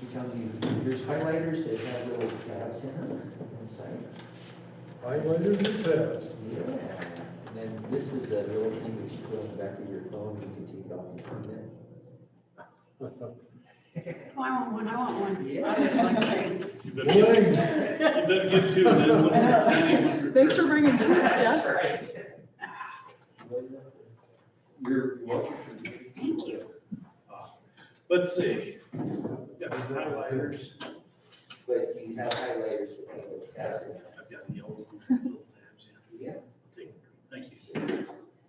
telling you, there's highlighters that have little tabs in them inside. Highlighters and tabs. Yeah. And then this is a little thing that you put on the back of your phone. You can take it off and clean it. Oh, I want one, I want one. Yeah. I just like things. You better get two, and then one for Kenny, one for Thanks Chris. for bringing treats, Jeff. That's right. You're welcome. Thank you. Let's see. Got some highlighters. But you have highlighters that have little tabs in them. I've got yellow little tabs. Yeah. Thank you.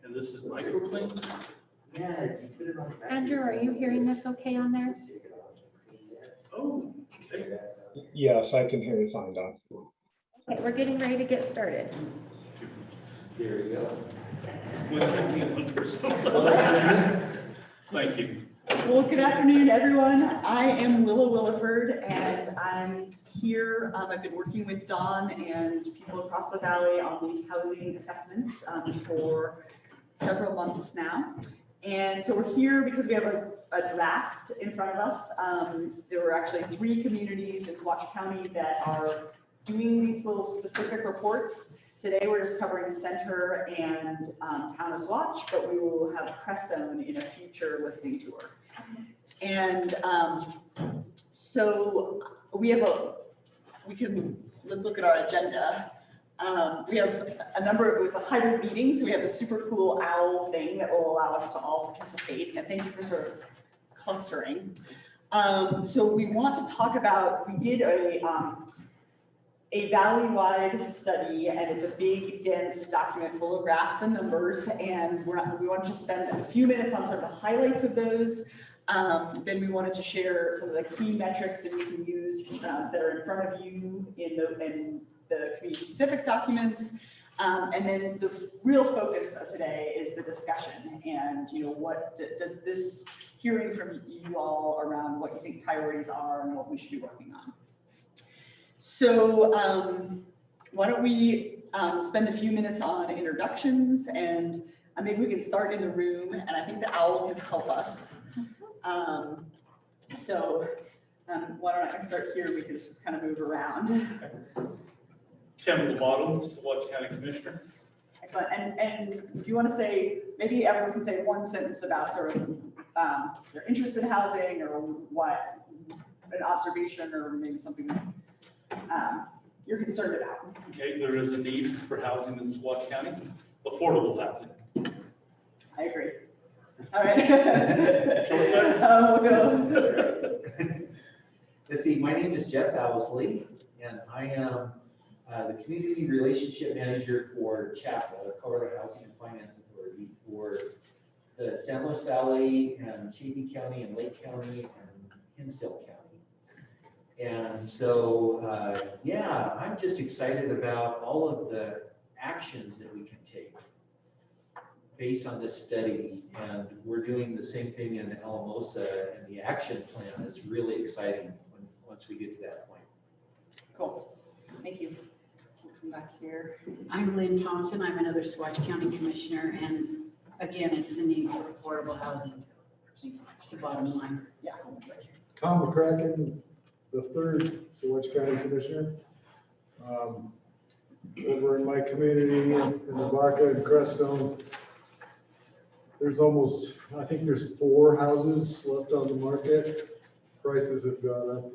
And this is microclean. Yeah, you put it on the back. Andrew, are you hearing this okay on there? Oh, okay. Yes, I can hear you fine, Don. Okay, we're getting ready to get started. There you go. One second, one person. Thank you. Well, good afternoon, everyone. I am Willa Williford, and I'm here. I've been working with Dawn and people across the valley on these housing assessments for several months now. And so we're here because we have a draft in front of us. There were actually 3 communities in Saguache County that are doing these little specific reports. Today, we're just covering Center and Town of Saguache, but we will have Crestone in a future listening tour. And so let's look at our agenda. We have a number of, it's a hybrid meeting, so we have a super cool owl thing that will allow us to all participate. And thank you for sort of clustering. So we want to talk about, we did a valley-wide study, and it's a big, dense document full of graphs and numbers, and we want to just spend a few minutes on sort of the highlights of those. Then we wanted to share some of the key metrics that you can use that are in front of you in the community-specific documents. And then the real focus of today is the discussion, and what does this hearing from you all around what you think priorities are and what we should be working on. So why don't we spend a few minutes on introductions, and maybe we can start in the room, and I think the owl can help us. Why don't I start here? We can just kind of move around. Tim at the bottom, Saguache County Commissioner. Excellent. And if you want to say, maybe everyone can say one sentence about sort of their interest in housing, or what an observation, or maybe something you're concerned about. Okay, there is a need for housing in Saguache County, affordable housing. I agree. All right. Short sentence. We'll go. Let's see, my name is Jeff Owsley, and I am the Community Relationship Manager for CHAPA, the Colorado Housing and Finance Authority, for the San Luis Valley and Chaffee County and Lake County and Hinsdale County. And so, yeah, I'm just excited about all of the actions that we can take based on this study. And we're doing the same thing in Alamosa, and the action plan is really exciting once we get to that point. Cool. Thank you. We'll come back here. I'm Lynn Thompson. I'm another Saguache County Commissioner, and again, it's the need for affordable housing. It's the bottom line. Yeah. Tom McCracken, the 3rd Saguache County Commissioner. Over in my community in Vaca and Crestone, there's almost, I think there's 4 houses left on the market. Prices have gone up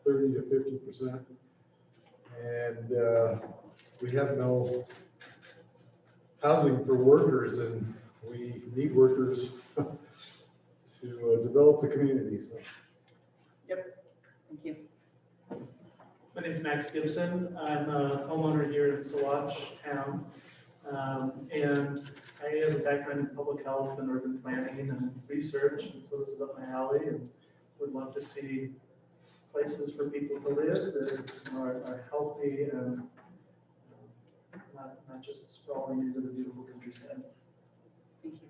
30 to 50%. And we have no housing for workers, and we need workers to develop the community. So. Yep. Thank you. My name is Max Gibson. I'm a homeowner here in Saguache Town. And I have a background in public health and urban planning and research, and so this is up my alley, and would love to see places for people to live that are healthy and not just sprawling into the beautiful countryside. Thank you.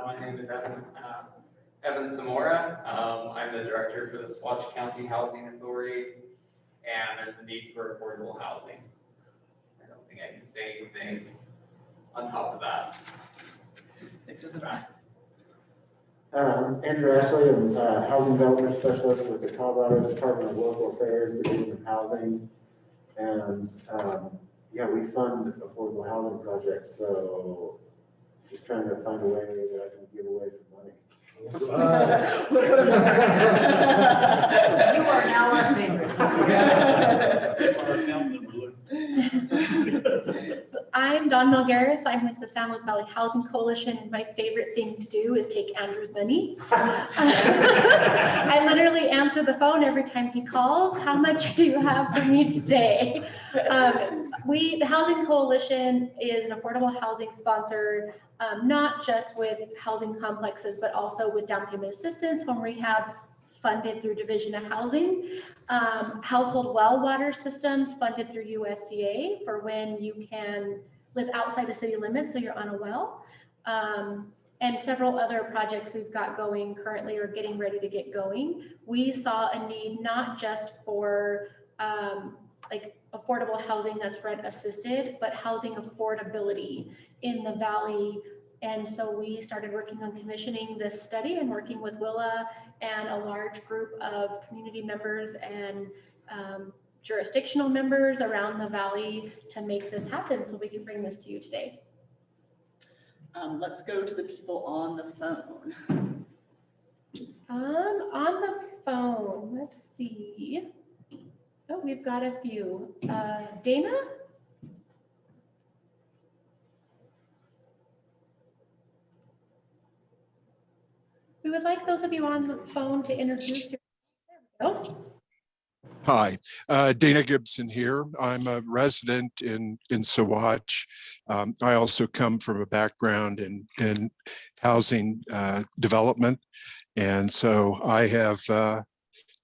My name is Evan Zamora. I'm the director for the Saguache County Housing Authority, and there's a need for affordable housing. I don't think I can say anything on top of that. Thanks for the back. Andrew Ashley, I'm a housing development specialist with the Colorado Department of Local Affairs, Division of Housing. And yeah, we fund affordable housing projects, so just trying to find a way that I can give away some money. You are now our favorite. So I'm Dawn Malgaris. I'm with the San Luis Valley Housing Coalition, and my favorite thing to do is take Andrew's money. I literally answer the phone every time he calls. How much do you have for me today? The Housing Coalition is an affordable housing sponsor, not just with housing complexes, but also with down payment assistance, home rehab, funded through Division of Housing, household well water systems funded through USDA for when you can live outside the city limits, so you're on a well, and several other projects we've got going currently or getting ready to get going. We saw a need not just for like affordable housing that's rent assisted, but housing affordability in the valley. And so we started working on commissioning this study and working with Willa and a large group of community members and jurisdictional members around the valley to make this happen so we can bring this to you today. Let's go to the people on the phone. On the phone, let's see. Oh, we've got a few. Dana? We would like those of you on the phone to introduce yourself. Hi, Dana Gibson here. I'm a resident in Saguache. I also come from a background in housing development. And so I have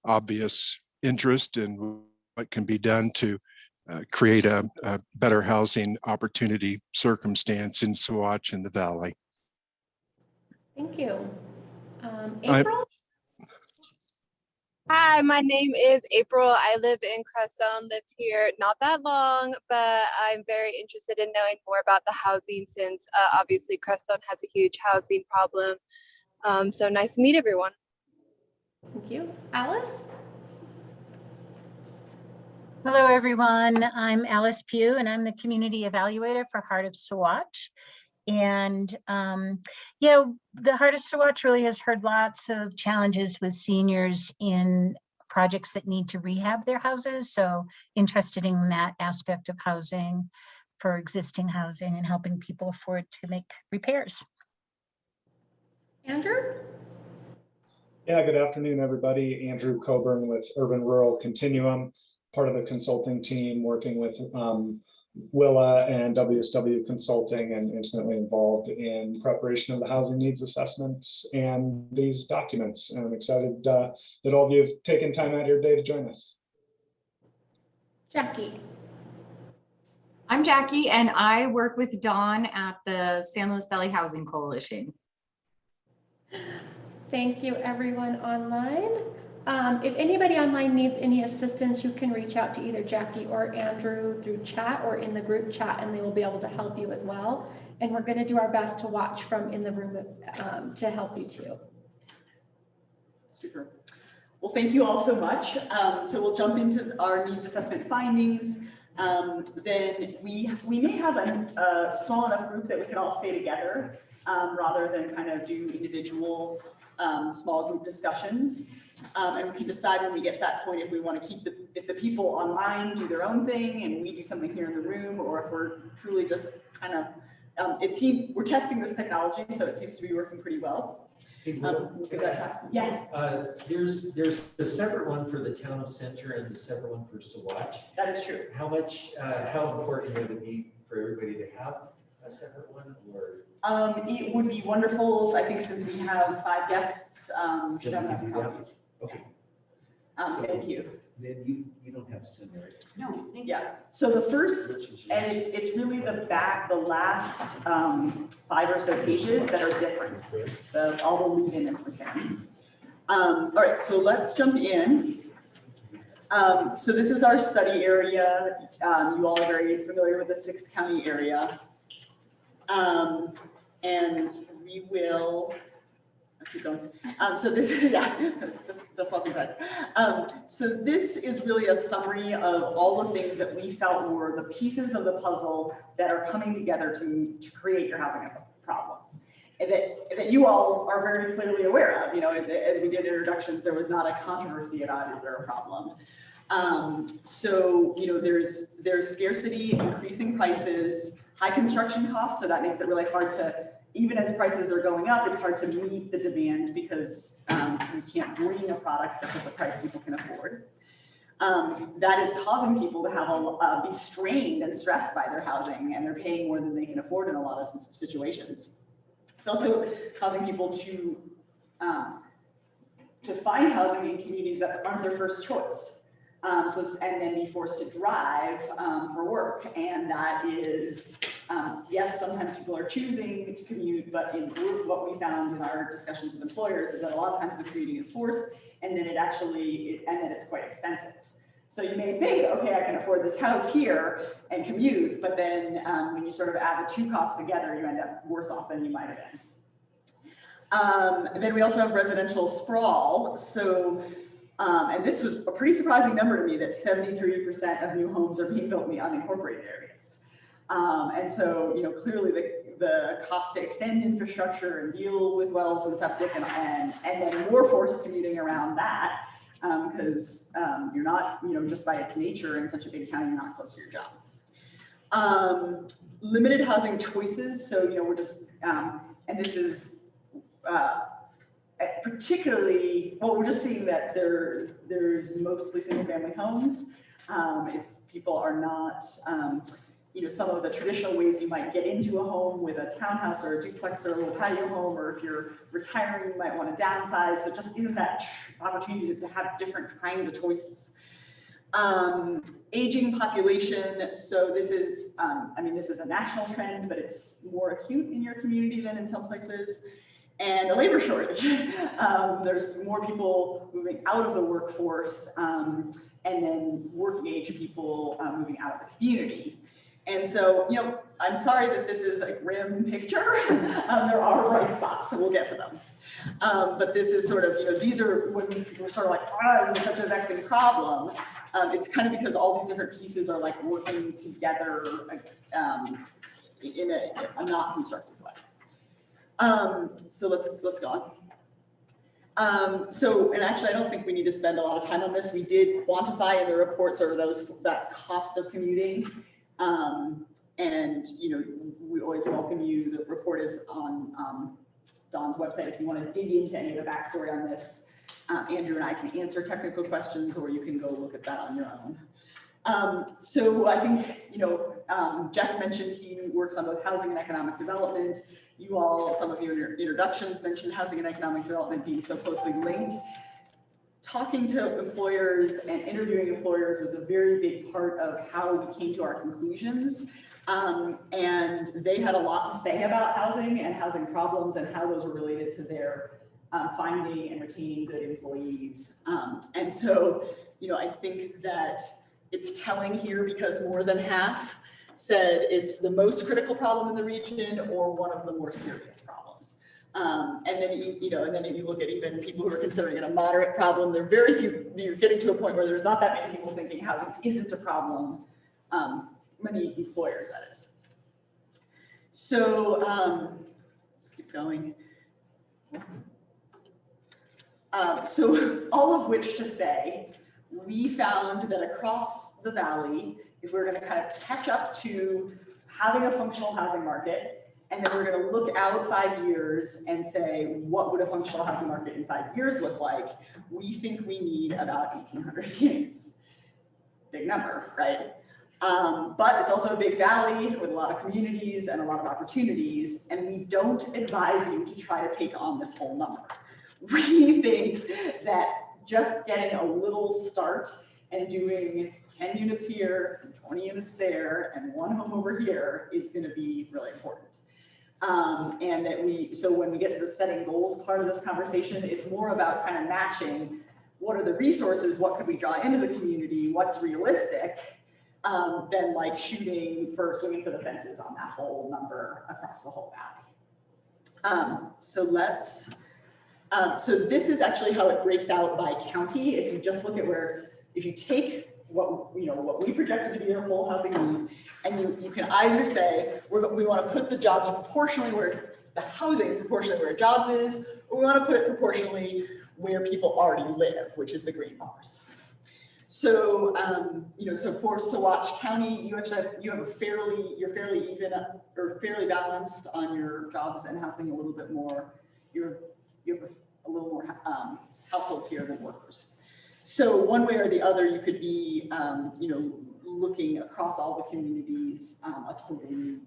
obvious interest in what can be done to create a better housing opportunity circumstance in Saguache and the Valley. Thank you. April? Hi, my name is April. I live in Crestone, lived here not that long, but I'm very interested in knowing more about the housing since obviously Crestone has a huge housing problem. So nice to meet everyone. Thank you. Alice? Hello, everyone. I'm Alice Pugh, and I'm the community evaluator for Heart of Saguache. And yeah, the Heart of Saguache really has heard lots of challenges with seniors in projects that need to rehab their houses. So interested in that aspect of housing for existing housing and helping people afford to make repairs. Andrew? Yeah, good afternoon, everybody. Andrew Coburn with Urban Rural Continuum, part of the consulting team working with Willa and WSW Consulting, and intimately involved in preparation of the housing needs assessments and these documents. And I'm excited that all of you have taken time out of your day to join us. Jackie. I'm Jackie, and I work with Dawn at the San Luis Valley Housing Coalition. Thank you, everyone online. If anybody online needs any assistance, you can reach out to either Jackie or Andrew through chat or in the group chat, and they will be able to help you as well. And we're going to do our best to watch from in the room to help you too. Super. Well, thank you all so much. So we'll jump into our needs assessment findings. Then we may have a small enough group that we can all stay together rather than kind of do individual small group discussions. And we can decide when we get to that point if we want to keep if the people online do their own thing and we do something here in the room, or if we're truly just kind of, we're testing this technology, so it seems to be working pretty well. Yeah. There's a separate one for the town of Center and the separate one for Saguache. That is true. How important would it be for everybody to have a separate one, or? It would be wonderful. So I think since we have 5 guests, we should have enough copies. Okay. So thank you. Then you don't have Center, right? No, thank you. Yeah. So the first, and it's really the last 5 or so pages that are different. All the lead-in is the same. All right, so let's jump in. So this is our study area. You all are very familiar with the 6-county area. And we will keep going. So this is, yeah, the fluffy sides. So this is really a summary of all the things that we felt were the pieces of the puzzle that are coming together to create your housing problems. And that you all are very clearly aware of. You know, as we did introductions, there was not a controversy about, is there a problem? So, you know, there's scarcity, increasing prices, high construction costs, so that makes it really hard to, even as prices are going up, it's hard to meet the demand because we can't bring a product that's at the price people can afford. That is causing people to have be strained and stressed by their housing, and they're paying more than they can afford in a lot of situations. It's also causing people to find housing in communities that aren't their first choice. And then be forced to drive for work. And that is, yes, sometimes people are choosing to commute, but in what we found in our discussions with employers is that a lot of times the commuting is forced, and then then it's quite expensive. So you may think, okay, I can afford this house here and commute, but then when you sort of add the two costs together, you end up worse off than you might have been. And then we also have residential sprawl. So, and this was a pretty surprising number to me, that 73% of new homes are being built in the unincorporated areas. And so, you know, clearly the cost to extend infrastructure and deal with wells and septic and then more forced commuting around that, because you're not, you know, just by its nature in such a big county, you're not close to your job. Limited housing choices. So, you know, we're just, and this is particularly, well, we're just seeing that there's mostly single family homes. People are not, you know, some of the traditional ways you might get into a home with a townhouse or a duplex or a little patio home, or if you're retiring, you might want to downsize. So just isn't that opportunity to have different kinds of choices. Aging population. So this is, I mean, this is a national trend, but it's more acute in your community than in some places. And a labor shortage. There's more people moving out of the workforce, and then working age people moving out of the community. And so, you know, I'm sorry that this is a grim picture. There are bright spots, so we'll get to them. But this is sort of, you know, these are when we're sort of like, this is such a vexing problem. It's kind of because all these different pieces are like working together in a not constructive way. So let's go on. So, and actually, I don't think we need to spend a lot of time on this. We did quantify in the report sort of that cost of commuting. And, you know, we always welcome you. The report is on Dawn's website if you want to dig into any of the backstory on this. Andrew and I can answer technical questions, or you can go look at that on your own. So I think, you know, Jeff mentioned he works on both housing and economic development. You all, some of you in your introductions mentioned housing and economic development being so closely linked. Talking to employers and interviewing employers was a very big part of how we came to our conclusions. And they had a lot to say about housing and housing problems and how those were related to their finding and retaining good employees. And so, you know, I think that it's telling here because more than half said it's the most critical problem in the region or one of the more serious problems. And then, you know, and then if you look at even people who are considering it a moderate problem, there are very few, you're getting to a point where there's not that many people thinking housing isn't a problem, many employers, that is. So let's keep going. So all of which to say, we found that across the valley, if we're going to kind of catch up to having a functional housing market, and then we're going to look out 5 years and say, what would a functional housing market in 5 years look like? We think we need about 1,800 units. Big number, right? But it's also a big valley with a lot of communities and a lot of opportunities, and we don't advise you to try to take on this whole number. We think that just getting a little start and doing 10 units here, and 20 units there, and one home over here is going to be really important. And that so when we get to the setting goals part of this conversation, it's more about kind of matching what are the resources, what could we draw into the community, what's realistic, than like swinging for the fences on that whole number across the whole valley. So let's So this is actually how it breaks out by county. If you just look at if you take what we projected to be their whole housing need, and you can either say, we want to put the jobs proportionally where the housing proportionally where jobs is, or we want to put it proportionally where people already live, which is the green bars. So, so for Saguache County, you have you're fairly even or fairly balanced on your jobs and housing a little bit more. You have a little more households here than workers. So one way or the other, you could be, looking across all the communities, a total need,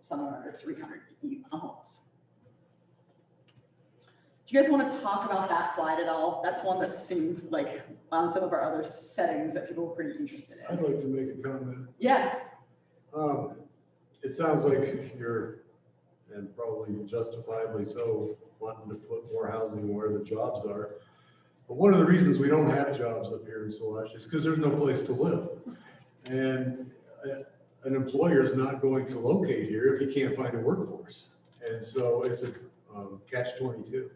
somewhere under 300 homes. Do you guys want to talk about that slide at all? That's one that seemed like on some of our other settings that people were pretty interested in. I'd like to make a comment. Yeah. It sounds like you're, and probably justifiably so, wanting to put more housing where the jobs are. But one of the reasons we don't have jobs up here in Saguache is because there's no place to live. And an employer is not going to locate here if he can't find a workforce. And so it's a catch-22.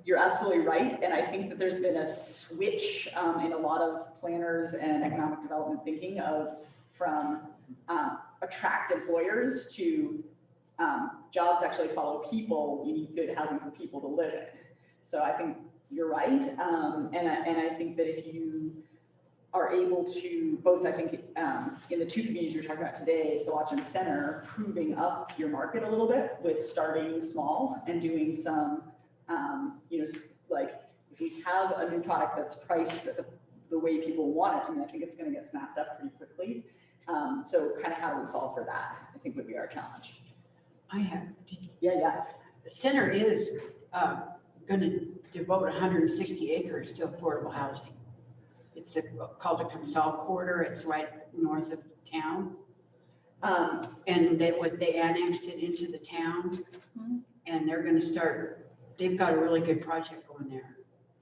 You're absolutely right. And I think that there's been a switch in a lot of planners and economic development thinking from attract employers to jobs actually follow people. You need good housing for people to live in. So I think you're right. And I think that if you are able to both, I think in the two communities we're talking about today, Saguache and Center, proving up your market a little bit with starting small and doing some, like if we have a new product that's priced the way people want it, I mean, I think it's going to get snapped up pretty quickly. So kind of how do we solve for that, I think would be our challenge. Yeah. Center is going to devote 160 acres to affordable housing. It's called the Consol Quarter. It's right north of town. And they annexed it into the town, and they're going to start. They've got a really good project going there.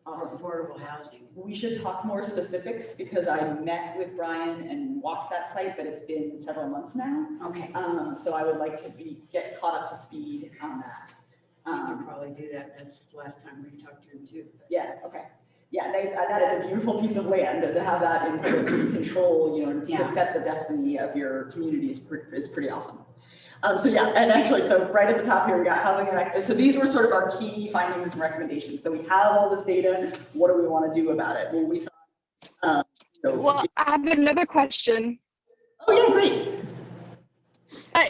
Awesome. For affordable housing. We should talk more specifics because I met with Brian and walked that site, but it's been several months now. Okay. So I would like to get caught up to speed on that. You can probably do that. That's the last time we talked to him too. Yeah. Okay. Yeah, that is a beautiful piece of land to have that in control, to set the destiny of your community is pretty awesome. So right at the top here, we got housing. So these were sort of our key findings and recommendations. So we have all this data. What do we want to do about it? Well, we thought. Well, I have another question. Oh yeah, great.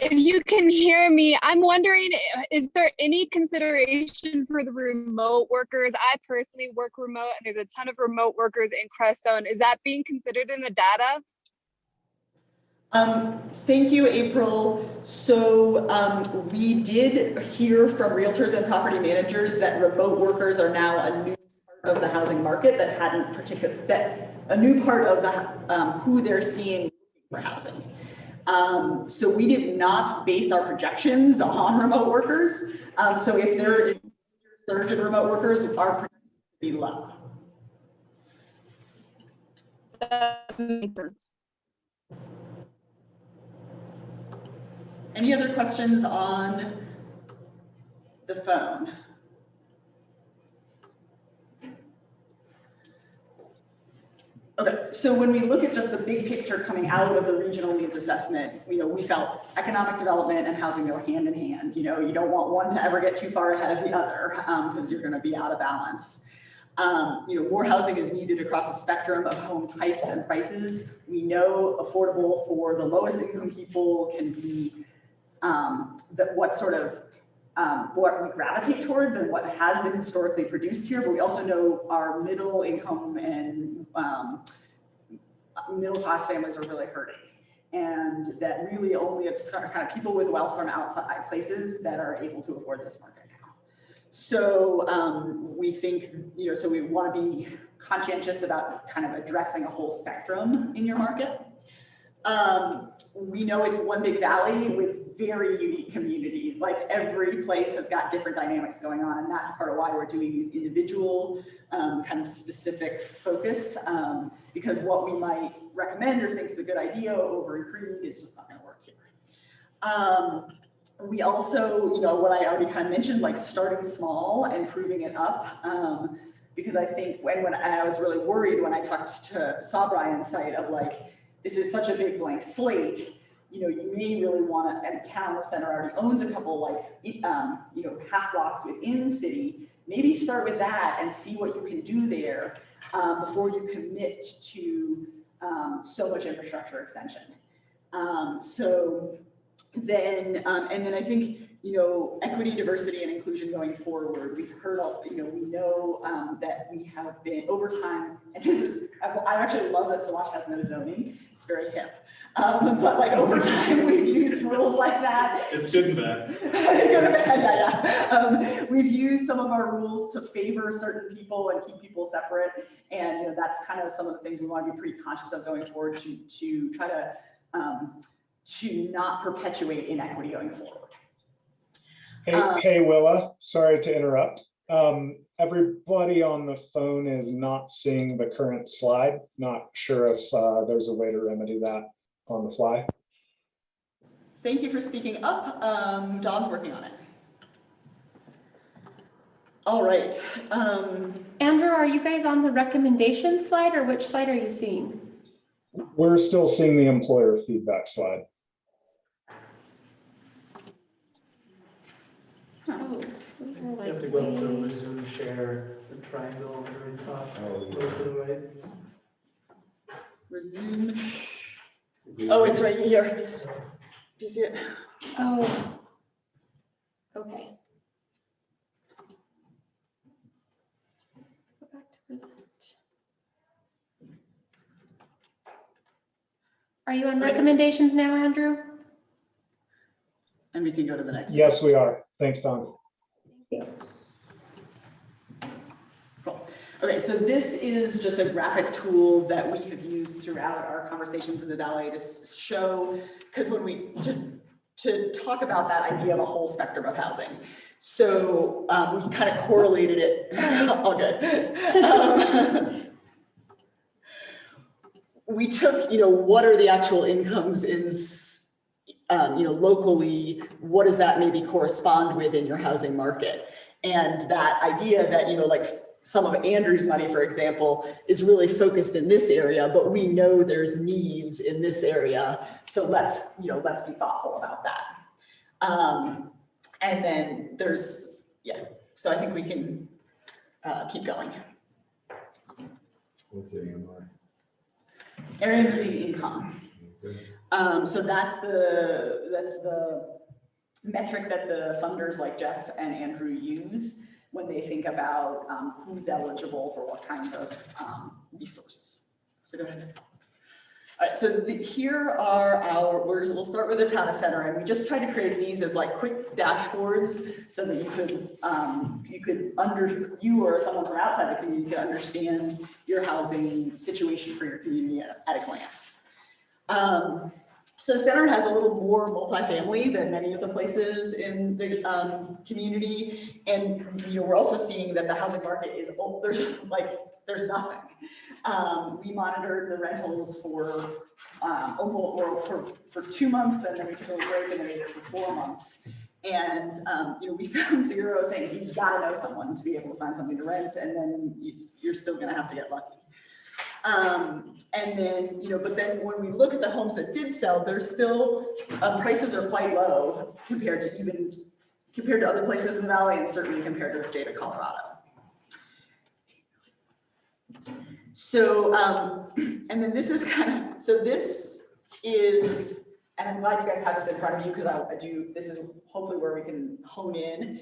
If you can hear me, I'm wondering, is there any consideration for the remote workers? I personally work remote, and there's a ton of remote workers in Crestone. Is that being considered in the data? Thank you, April. So we did hear from realtors and property managers that remote workers are now a new part of the housing market that a new part of the who they're seeing for housing. So we did not base our projections on remote workers. So if there is a surge in remote workers, our projections would be low. That makes sense. Any other questions on the phone? Okay, so when we look at just the big picture coming out of the regional needs assessment, we felt economic development and housing go hand in hand. You don't want one to ever get too far ahead of the other because you're going to be out of balance. More housing is needed across a spectrum of home types and prices. We know affordable for the lowest income people can be what we gravitate towards and what has been historically produced here, but we also know our middle income and middle class families are really hurting. And that really only it's kind of people with wealth from outside places that are able to afford this market now. So we think, so we want to be conscientious about kind of addressing a whole spectrum in your market. We know it's one big valley with very unique communities. Like every place has got different dynamics going on, and that's part of why we're doing these individual kind of specific focus, because what we might recommend or think is a good idea over in Creed is just not going to work here. We also, what I already kind of mentioned, like starting small and proving it up. Because I think when I was really worried when I saw Brian's site of like, this is such a big blank slate, you may really want to, and town center already owns a couple like, half blocks within city, maybe start with that and see what you can do there before you commit to so much infrastructure extension. And then I think, equity, diversity, and inclusion going forward. We've heard, we know that we have been over time, and this is, I actually love that Saguache has no zoning. It's very hip. But like over time, we've used rules like that. It's good and bad. Good and bad, yeah. We've used some of our rules to favor certain people and keep people separate. And that's kind of some of the things we want to be pretty conscious of going forward to try to not perpetuate inequity going forward. Hey, Willa, sorry to interrupt. Everybody on the phone is not seeing the current slide. Not sure if there's a way to remedy that on the fly. Thank you for speaking up. Dawn's working on it. All right. Andrew, are you guys on the recommendation slide, or which slide are you seeing? We're still seeing the employer feedback slide. Oh, You have to go up to resume share, the triangle on the very top, go to the right. resume. Oh, it's right here. Do you see it? Oh, okay. Go back to present. Are you on recommendations now, Andrew? And we can go to the next. Yes, we are. Thanks, Don. Thank you. Cool. Okay, so this is just a graphic tool that we have used throughout our conversations in the Valley to show, because when to talk about that idea of a whole spectrum of housing. So we kind of correlated it. All good. We took, what are the actual incomes in locally, what does that maybe correspond with in your housing market? And that idea that, like some of Andrew's money, for example, is really focused in this area, but we know there's needs in this area. So let's be thoughtful about that. And then there's, so I think we can keep going. What's AMI? Area median income. So that's the metric that the funders like Jeff and Andrew use when they think about who's eligible for what kinds of resources. So go ahead. All right, so here are we'll start with the town center, and we just tried to create these as like quick dashboards so that you or someone from outside the community could understand your housing situation for your community at a glance. So center has a little more multifamily than many of the places in the community. And, we're also seeing that the housing market is, there's nothing. We monitored the rentals for for 2 months, and then we took a break, and then we did it for 4 months. And, we found 0 things. You've got to know someone to be able to find something to rent, and then you're still going to have to get lucky. And then, but then when we look at the homes that did sell, they're still, prices are quite low compared to other places in the Valley, and certainly compared to the state of Colorado. So, and then this is this is, and I'm glad you guys have this in front of you, because this is hopefully where we can hone in.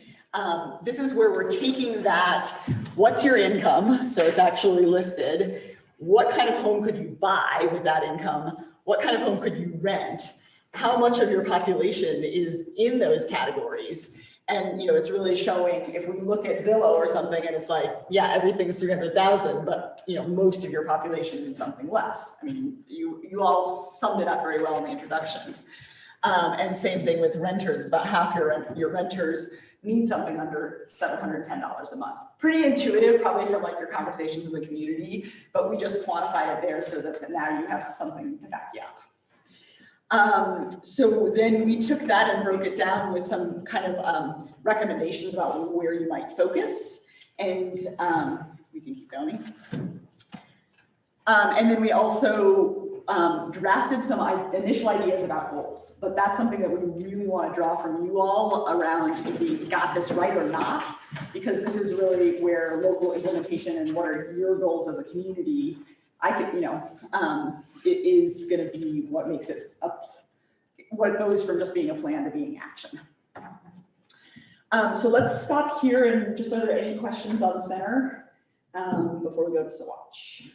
This is where we're taking that, what's your income? So it's actually listed. What kind of home could you buy with that income? What kind of home could you rent? How much of your population is in those categories? And it's really showing, if we look at Zillow or something, and it's like, yeah, everything's 300,000, but most of your population is something less. I mean, you all summed it up very well in the introductions. And same thing with renters. It's about half your renters need something under $710 a month. Pretty intuitive, probably from like your conversations in the community, but we just quantified it there so that now you have something to back you So then we took that and broke it down with some kind of recommendations about where you might focus. And we can keep going. And then we also drafted some initial ideas about goals, but that's something that we really want to draw from you all around if we got this right or not, because this is really where local implementation and what are your goals as a community, it is going to be what makes it what goes from just being a plan to being action. So let's stop here and just are there any questions on center before we go to Saguache?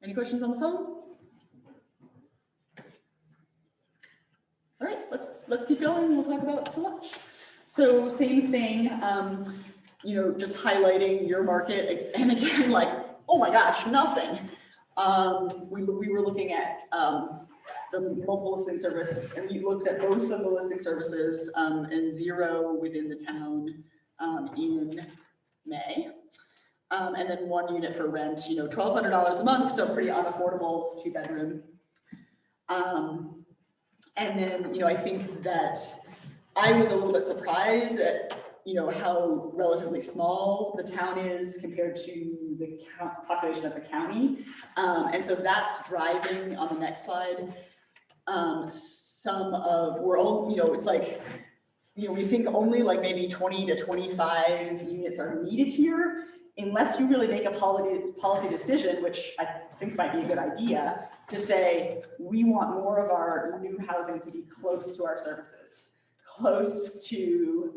Any questions on the phone? All right, let's keep going. We'll talk about Saguache. So same thing, just highlighting your market, and again, like, oh my gosh, nothing. We were looking at the multiple listing service, and we looked at both of the listing services and 0 within the town in May. And then 1 unit for rent, $1,200 a month, so pretty unaffordable 2-bedroom. And then, I think that I was a little bit surprised at, how relatively small the town is compared to the population of the county. And so that's driving on the next slide. It's like, we think only like maybe 20 to 25 units are needed here, unless you really make a policy decision, which I think might be a good idea, to say, we want more of our new housing to be close to our services, close to,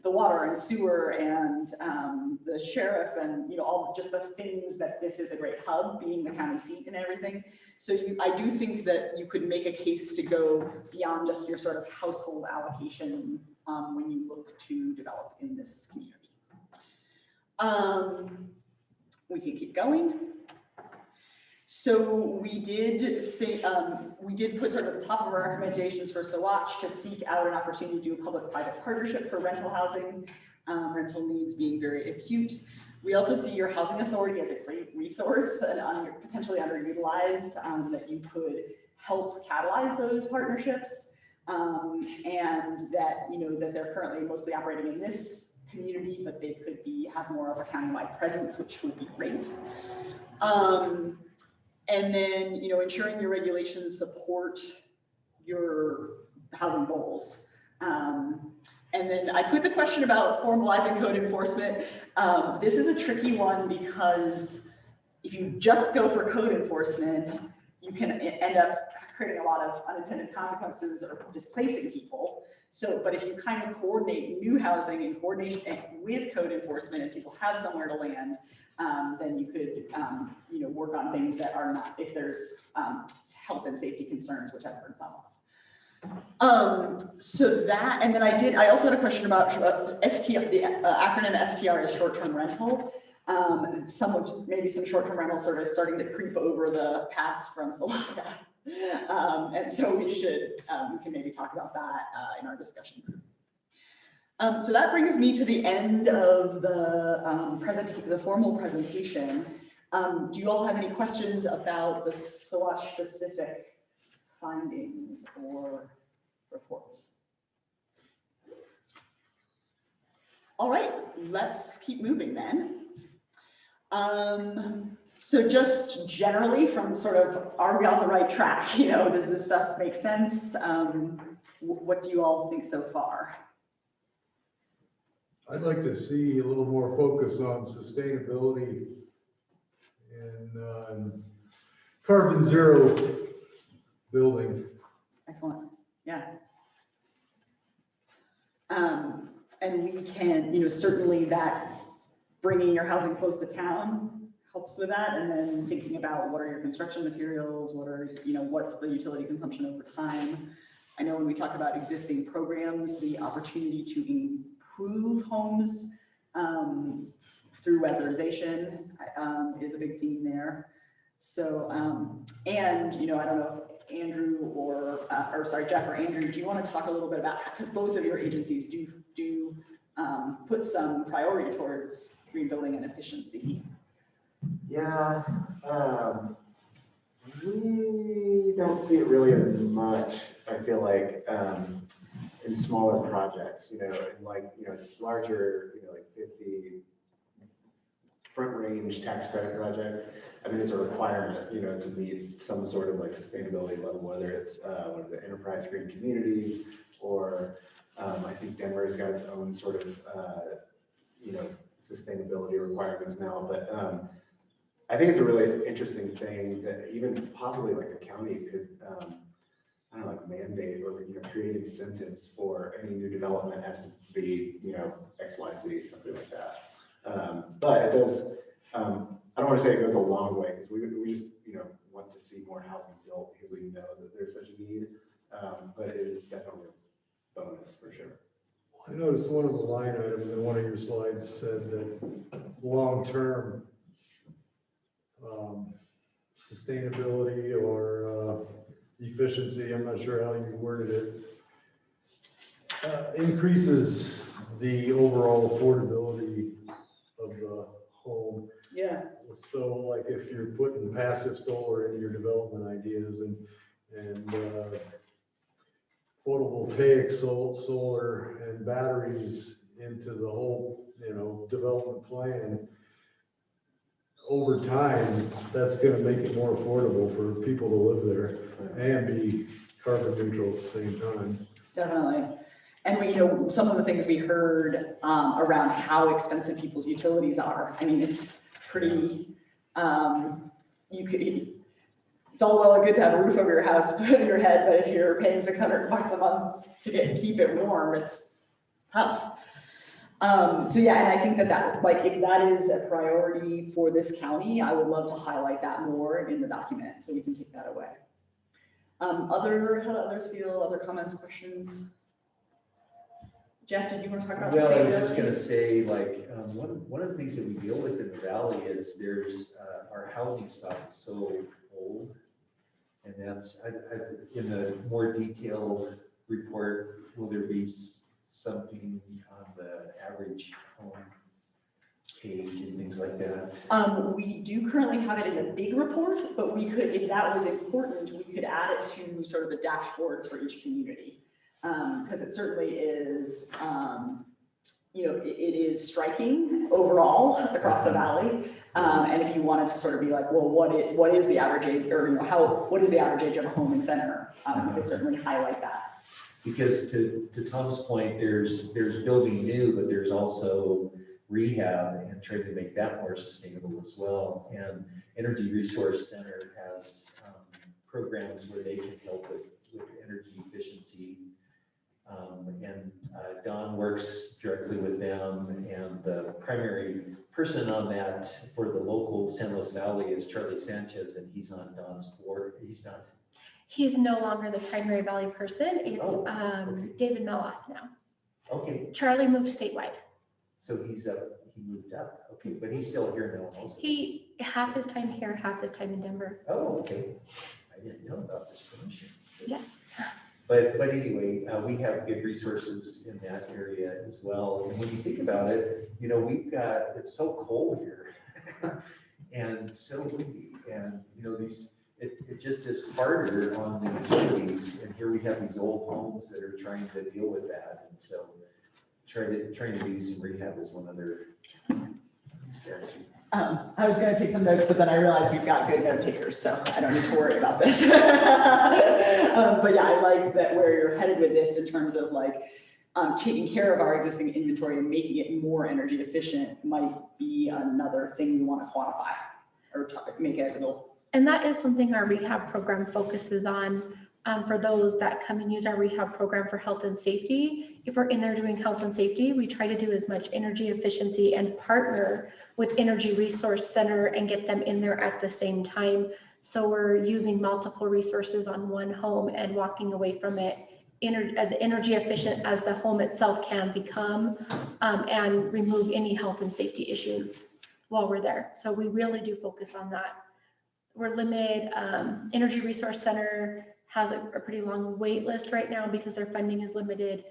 the water and sewer and the sheriff and, all just the things that this is a great hub, being the county seat and everything. So I do think that you could make a case to go beyond just your sort of household allocation when you look to develop in this community. We can keep going. So we did put sort of at the top of our recommendations for Saguache to seek out an opportunity to do a public-private partnership for rental housing, rental needs being very acute. We also see your housing authority as a great resource and potentially underutilized, that you could help catalyze those partnerships, and that that they're currently mostly operating in this community, but they could have more of a countywide presence, which would be great. And then, ensuring your regulations support your housing goals. And then I put the question about formalizing code enforcement. This is a tricky one because if you just go for code enforcement, you can end up creating a lot of unintended consequences or displacing people. So, but if you kind of coordinate new housing in coordination with code enforcement and people have somewhere to land, then you could, work on things that are not, if there's health and safety concerns, which I've heard some of. So that, and then I also had a question about STR, the acronym STR is short-term rental. Maybe some short-term rental sort of starting to creep over the pass from Saguache. And so we can maybe talk about that in our discussion. So that brings me to the end of the formal presentation. Do you all have any questions about the Saguache specific findings or reports? All right, let's keep moving then. So just generally from sort of, are we on the right track? Does this stuff make sense? What do you all think so far? I'd like to see a little more focus on sustainability and carbon zero building. Excellent, yeah. And we can, certainly that bringing your housing close to town helps with that. And then thinking about what are your construction materials, what's the utility consumption over time. I know when we talk about existing programs, the opportunity to improve homes through weatherization is a big theme there. So, and I don't know if Andrew Jeff or Andrew, do you want to talk a little bit about, because both of your agencies do put some priority towards green building and efficiency? Yeah, We don't see it really as much, I feel like, in smaller projects, in like, larger, like 50 front range tax credit project. I mean, it's a requirement, to meet some sort of like sustainability level, whether it's, enterprise green communities, or I think Denver's got its own sort of, sustainability requirements now, but I think it's a really interesting thing that even possibly like the county could, I don't know, like mandate or, create incentives for any new development has to be, X, Y, Z, something like that. But it does, I don't want to say it goes a long way, because we just, want to see more housing built because we know that there's such a need. But it is definitely a bonus for sure. I noticed one of the line items in one of your slides said that long-term sustainability or efficiency, I'm not sure how you worded it, increases the overall affordability of the home. Yeah. So like if you're putting passive solar into your development ideas and photovoltaic solar and batteries into the whole, development plan, over time, that's going to make it more affordable for people to live there and be carbon neutral at the same time. Definitely. And we, some of the things we heard around how expensive people's utilities are. I mean, it's pretty, it's all well and good to have a roof over your house, put in your head, but if you're paying $600 a month to keep it warm, it's tough. So yeah, and I think that like, if that is a priority for this county, I would love to highlight that more in the document, so we can take that away. How do others feel? Other comments, questions? Jeff, did you want to talk about Well, I was sustainability? just gonna say, like, one of the things that we deal with in the valley is there's, our housing stock is so old. And that's, in the more detailed report, will there be something on the average home age and things like that? We do currently have it in the big report, but we could, if that was important, we could add it to sort of the dashboards for each community. Because it certainly is, it is striking overall across the valley. And if you wanted to sort of be like, well, what is the average age, or what is the average age of a home in center? You could certainly highlight that. Because to Tom's point, there's building new, but there's also rehab and trying to make that more sustainable as well. And Energy Resource Center has programs where they can help with energy efficiency. And Don works directly with them, and the primary person on that for the local San Luis Valley is Charlie Sanchez, and he's on Don's board. He's no longer the primary valley person. It's okay. David Meloff now. Okay. Charlie moved statewide. So he moved up. Okay, but he's still here now also. He half his time here, half his time in Denver. Oh, okay. I didn't know about this promotion. Yes. But anyway, we have good resources in that area as well. And when you think about it, we've got, it's so cold here and so windy, and it just is harder on the utilities. And here we have these old homes that are trying to deal with that. And so trying to do some rehab is one other strategy. I was going to take some notes, but then I realized we've got good note takers, so I don't need to worry about this. But yeah, I like that where you're headed with this in terms of like taking care of our existing inventory and making it more energy efficient might be another thing we want to quantify or make as a goal. And that is something our rehab program focuses on. For those that come and use our rehab program for health and safety, if we're in there doing health and safety, we try to do as much energy efficiency and partner with Energy Resource Center and get them in there at the same time. So we're using multiple resources on one home and walking away from it as energy efficient as the home itself can become, and remove any health and safety issues while we're there. So we really do focus on that. We're limited. Energy Resource Center has a pretty long wait list right now because their funding is limited.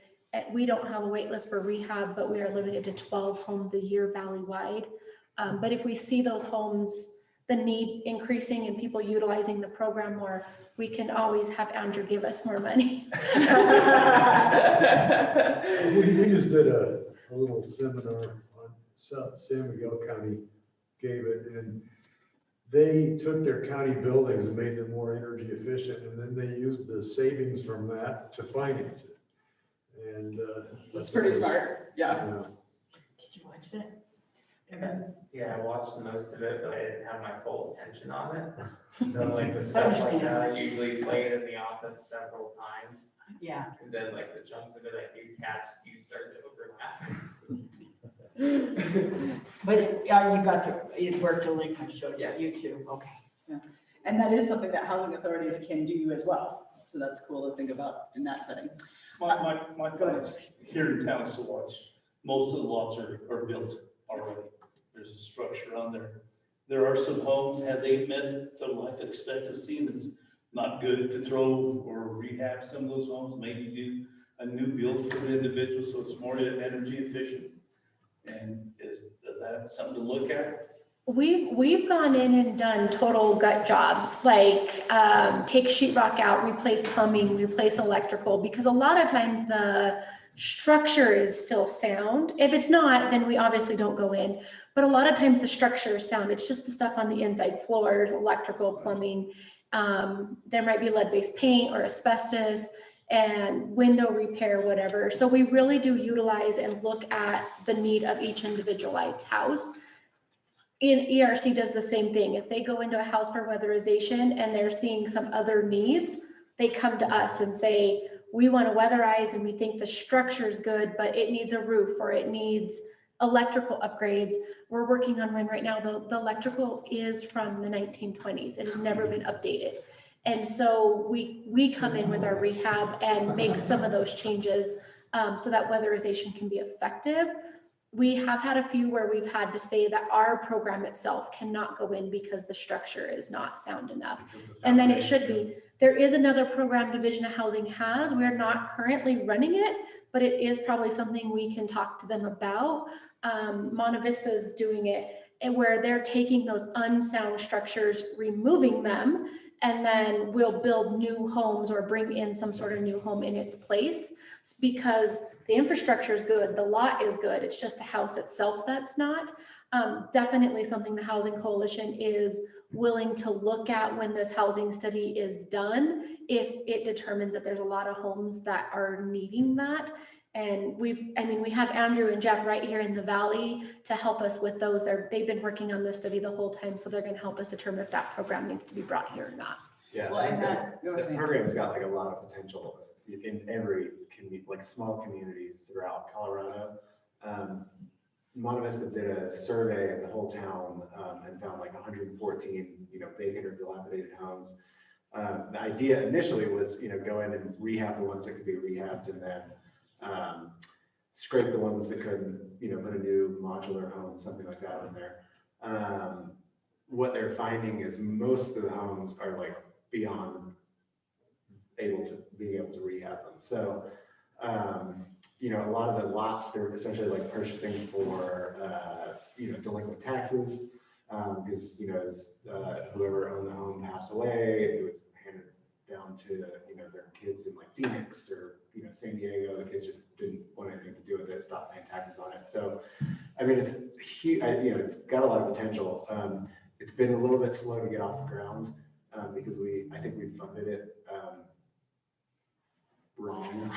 We don't have a wait list for rehab, but we are limited to 12 homes a year valley-wide. But if we see those homes the need increasing and people utilizing the program more, we can always have Andrew give us more money. We just did a little seminar on San Miguel County gave it, and they took their county buildings and made them more energy efficient, and then they used the savings from that to finance it. And That's pretty smart, yeah. Did you watch that? Yeah, I watched most of it, but I didn't have my full attention on it. So like the stuff like that, I usually play it in the office several times. Yeah. Cause then like the chunks of it I do catch, do start to overlap. But you got it worked a link I showed you, Yeah. YouTube, okay. And that is something that housing authorities can do as well. So that's cool to think about in that setting. My thoughts here in town of Saguache, most of the lots are built already. There's a structure on there. There are some homes, have they met the life expectancy, and it's not good to throw or rehab some of those homes, maybe do a new build for an individual so it's more energy efficient. And is that something to look at? We've gone in and done total gut jobs, like take sheetrock out, replace plumbing, replace electrical, because a lot of times the structure is still sound. If it's not, then we obviously don't go in. But a lot of times the structure is sound. It's just the stuff on the inside, floors, electrical, plumbing. There might be lead-based paint or asbestos and window repair, whatever. So we really do utilize and look at the need of each individualized house. ERC does the same thing. If they go into a house for weatherization and they're seeing some other needs, they come to us and say, we want to weatherize and we think the structure is good, but it needs a roof or it needs electrical upgrades. We're working on one right now. The electrical is from the 1920s. It has never been updated. And so we come in with our rehab and make some of those changes so that weatherization can be effective. We have had a few where we've had to say that our program itself cannot go in because the structure is not sound enough. And then it should be. There is another program Division of Housing has. We're not currently running it, but it is probably something we can talk to them about. Monte Vista is doing it, and where they're taking those unsound structures, removing them, and then we'll build new homes or bring in some sort of new home in its place, because the infrastructure is good, the lot is good, it's just the house itself that's not. Definitely something the Housing Coalition is willing to look at when this housing study is done, if it determines that there's a lot of homes that are needing that. And we have Andrew and Jeff right here in the Valley to help us with those. They've been working on this study the whole time, so they're going to help us determine if that program needs to be brought here or not. Yeah, Well, and the program's got like a lot of potential in every community, like small communities throughout Colorado. Monte Vista did a survey of the whole town and found like 114, vacant or dilapidated homes. The idea initially was, go in and rehab the ones that could be rehabbed, and then scrape the ones that couldn't, put a new modular home, something like that in there. What they're finding is most of the homes are like beyond being able to rehab them. So, a lot of the lots, they're essentially like purchasing for, delinquent taxes, because, as whoever owned the home passed away, it was handed down to, their kids in like Phoenix or, San Diego. The kids just didn't want anything to do with it, stopped paying taxes on it. So, it's huge, it's got a lot of potential. It's been a little bit slow to get off the ground because I think we funded it wrong.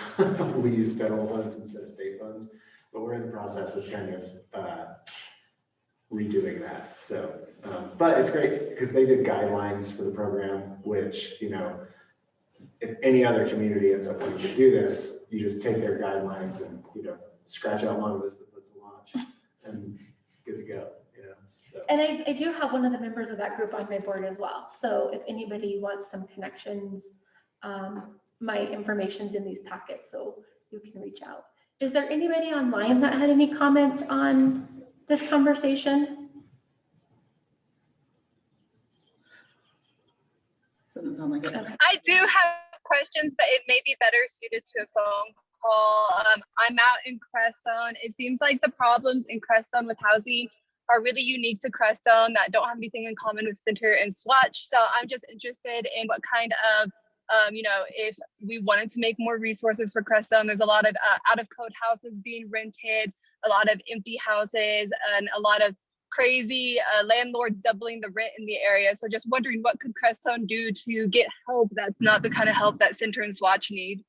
We use federal funds instead of state funds, but we're in the process of kind of redoing that. So, but it's great because they did guidelines for the program, which, if any other community ends up wanting to do this, you just take their guidelines and, scratch out Monte Vista, puts a launch, and good to go. So. And I do have one of the members of that group on my board as well. So if anybody wants some connections, my information's in these packets, so you can reach out. Is there anybody online that had any comments on this conversation? Doesn't sound like it. Okay. I do have questions, but it may be better suited to a phone call. I'm out in Crestone. It seems like the problems in Crestone with housing are really unique to Crestone that don't have anything in common with Center and Swatch. So I'm just interested in what kind of, if we wanted to make more resources for Crestone, there's a lot of out of code houses being rented, a lot of empty houses, and a lot of crazy landlords doubling the rent in the area. So just wondering, what could Crestone do to get help that's not the kind of help that Center and Swatch need?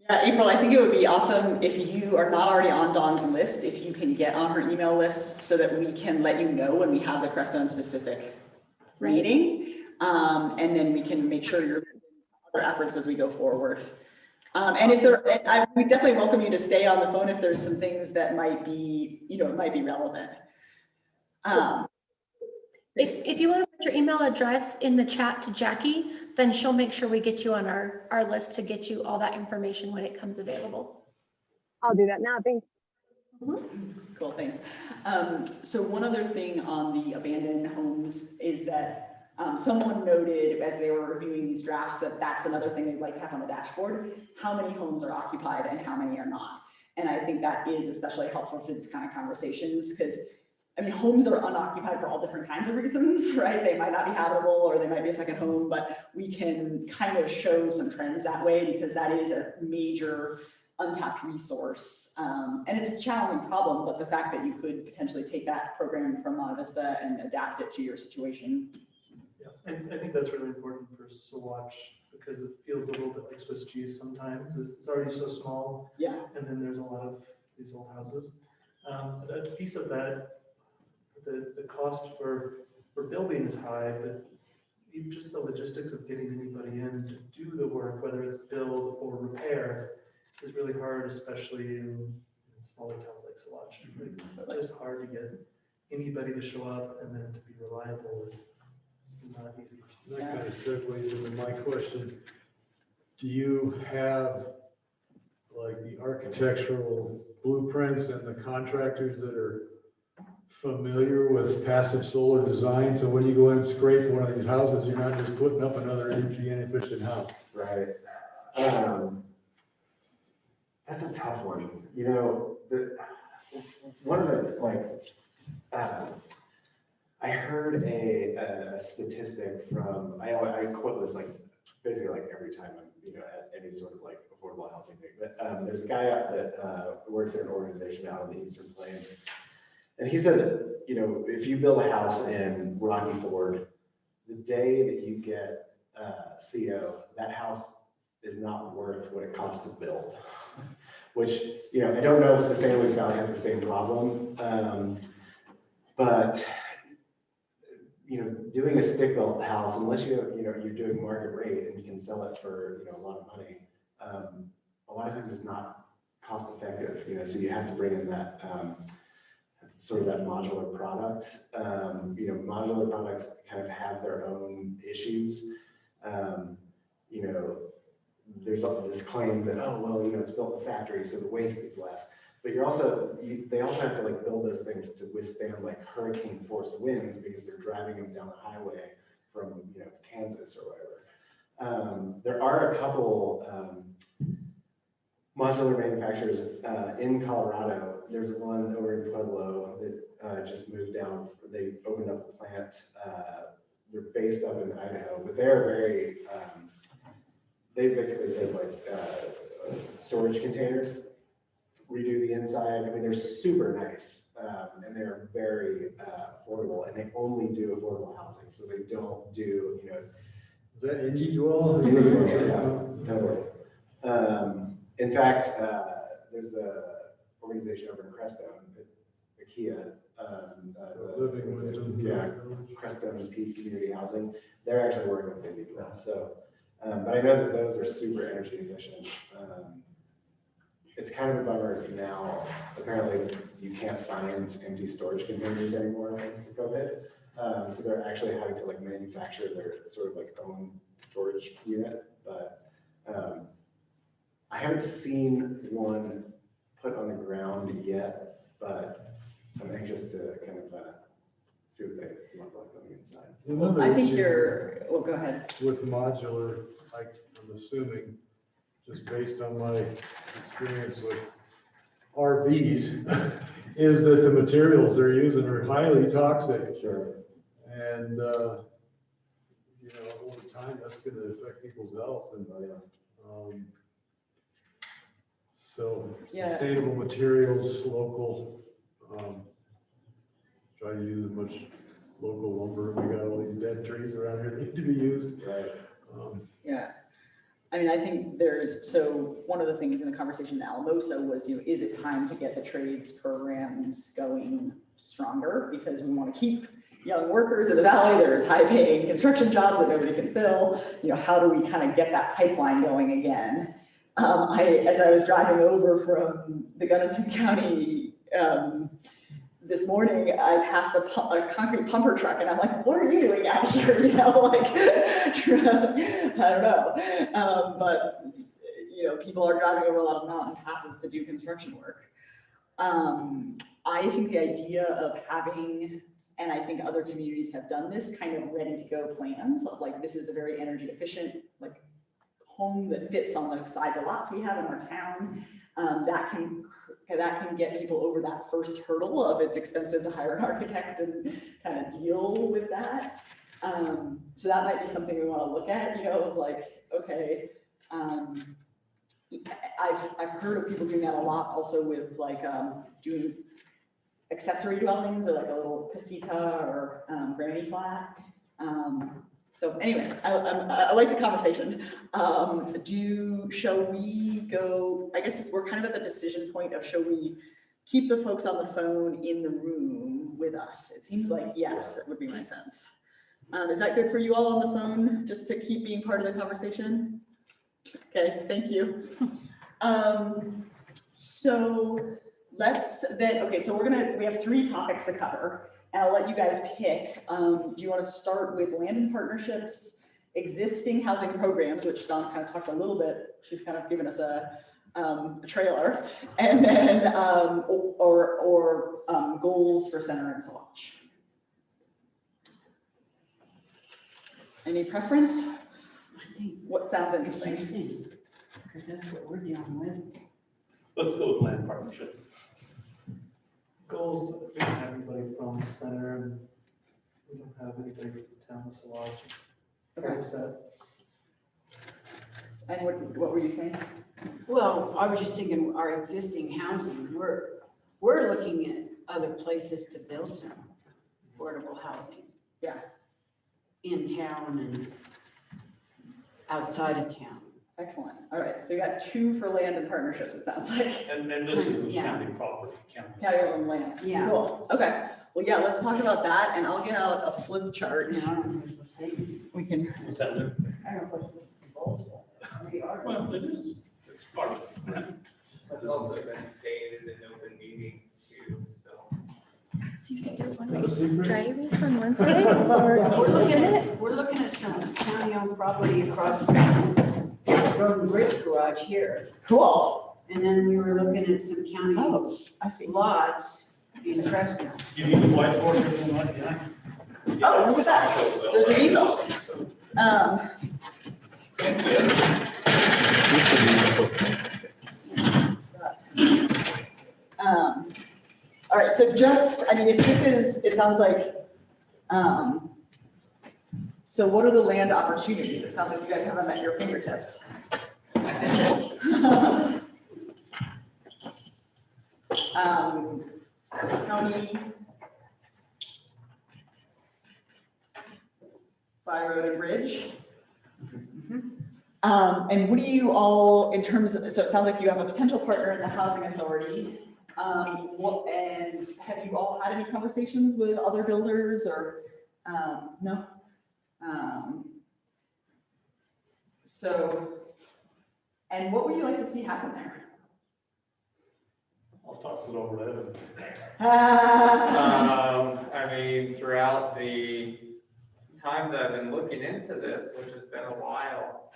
Yeah, April, I think it would be awesome if you are not already on Dawn's list, if you can get on her email list so that we can let you know when we have the Crestone specific meeting. And then we can make sure you're other efforts as we go forward. And if we definitely welcome you to stay on the phone if there's some things that might be, might be relevant. If you want to put your email address in the chat to Jackie, then she'll make sure we get you on our list to get you all that information when it comes available. I'll do that now, thanks. Cool, thanks. So one other thing on the abandoned homes is that someone noted as they were reviewing these drafts that that's another thing they'd like to have on the dashboard, how many homes are occupied and how many are not. And I think that is especially helpful for these kind of conversations because homes are unoccupied for all different kinds of reasons, right? They might not be habitable or they might be a second home, but we can kind of show some trends that way because that is a major untapped resource. And it's a challenging problem, but the fact that you could potentially take that program from Monte Vista and adapt it to your situation. Yeah, and I think that's really important for Saguache because it feels a little bit like Swiss cheese sometimes. It's already so small. Yeah. And then there's a lot of these old houses. A piece of that, the cost for building is high, but even just the logistics of getting anybody in to do the work, whether it's build or repair, is really hard, especially in smaller towns like Saguache. It's just hard to get anybody to show up and then to be reliable is not easy. That kind of segues into my question. Do you have like the architectural blueprints and the contractors that are familiar with passive solar design? So when you go in and scrape one of these houses, you're not just putting up another empty, inefficient house. Right. That's a tough one. One of the, I heard a statistic from, I quote this basically every time I'm, at any sort of affordable housing thing, but there's a guy that works at an organization out in the Eastern Plains. And he said that, if you build a house in Rocky Ford, the day that you get CO, that house is not worth what it costs to build. Which, I don't know if the St. Louis Valley has the same problem, but doing a stick-built house, unless you're doing market rate and you can sell it for a lot of money, a lot of times it's not cost effective. So you have to bring in that sort of that modular product. Modular products kind of have their own issues. There's this claim that, oh, well, it's built in a factory, so the waste is less. But they also have to build those things to withstand hurricane force winds because they're driving them down the highway from Kansas or wherever. There are a couple modular manufacturers in Colorado. There's one over in Pueblo that just moved down. They opened up a plant. They're based up in Idaho, but they're very they basically take storage containers, redo the inside. They're super nice and they're very affordable, and they only do affordable housing. So they don't do, Is that individual? Yeah, totally. In fact, there's a organization over in Crestone, IKEA, Living Wisdom. Yeah, Crestone Peak Community Housing. They're actually working with individual. So. But I know that those are super energy efficient. It's kind of a bummer now. Apparently, you can't find empty storage containers anymore thanks to COVID. So they're actually having to manufacture their sort of own storage unit. But I haven't seen one put on the ground yet. But I'm anxious to kind of see what they look like on the inside. I think well, go ahead. With modular, I'm assuming, just based on my experience with RVs is that the materials they're using are highly toxic. Sure. And, you know, over time, that's gonna affect people's health and, so Yeah. sustainable materials, local, try to use as much local lumber. We got all these dead trees around here that need to be used. Right. Yeah. I mean, I think so one of the things in the conversation in Alamosa was, you know, is it time to get the trades programs going stronger? Because we want to keep young workers in the valley. There's high paying construction jobs that nobody can fill. You know, how do we kind of get that pipeline going again? As I was driving over from the Gunnison County, this morning, I passed a concrete pumper truck and I'm like, what are you doing out here? You know, like, I don't know. But, you know, people are driving over a lot of mountain passes to do construction work. I think the idea of having, and I think other communities have done this, kind of ready to go plans of like, this is a very energy efficient, like home that fits on the size of lots we have in our town. That can get people over that first hurdle of it's expensive to hire an architect and kind of deal with that. So that might be something we want to look at, you know, like, okay, I've heard of people doing that a lot also with like doing accessory dwellings or like a little casita or granny flat. So anyway, I like the conversation. Shall we go, I guess we're kind of at the decision point of, shall we keep the folks on the phone in the room with us? It seems like yes, that would be my sense. Is that good for you all on the phone, just to keep being part of the conversation? Okay, thank you. So let's then, okay, so we have 3 topics to cover. And I'll let you guys pick. Do you want to start with land and partnerships, existing housing programs, which Dawn's kind of talked a little bit. She's kind of given us a trailer, and then goals for Center and Saguache. Any preference? I think What sounds interesting? because that's what we're dealing with. Let's go with land partnership. Goals, we don't have anybody from the center, and we don't have anybody from town of Saguache. Okay. Set. And what were you saying? Well, I was just thinking our existing housing, we're looking at other places to build some affordable housing. Yeah. In town and outside of town. Excellent. All right. So you got 2 for land and partnerships, it sounds like. And this is Yeah. county property, county. County-owned land. Yeah. Cool. Okay. Well, yeah, let's talk about that, and I'll get out a flip chart. No, I don't know what you're saying. We can. What's that, Lou? I don't know what you're supposed to. They are. Well, it is. It's part of it. That's also been stated in open meetings too, so. So you can do one Not a secret. dry erase on one side or We're looking at some county-owned property across from the bridge garage here. Cool. And then we were looking at some county I see. lots in Fresno. You need the whiteboard or anything like that? Oh, look at that. There's an easel. All right, so just, I mean, if this is, it sounds like, so what are the land opportunities? It sounds like you guys have them at your fingertips. County, by road and bridge. And what do you all, in terms of, so it sounds like you have a potential partner in the housing authority. And have you all had any conversations with other builders or, no? So, and what would you like to see happen there? I'll toss it over to Evan. I mean, throughout the time that I've been looking into this, which has been a while,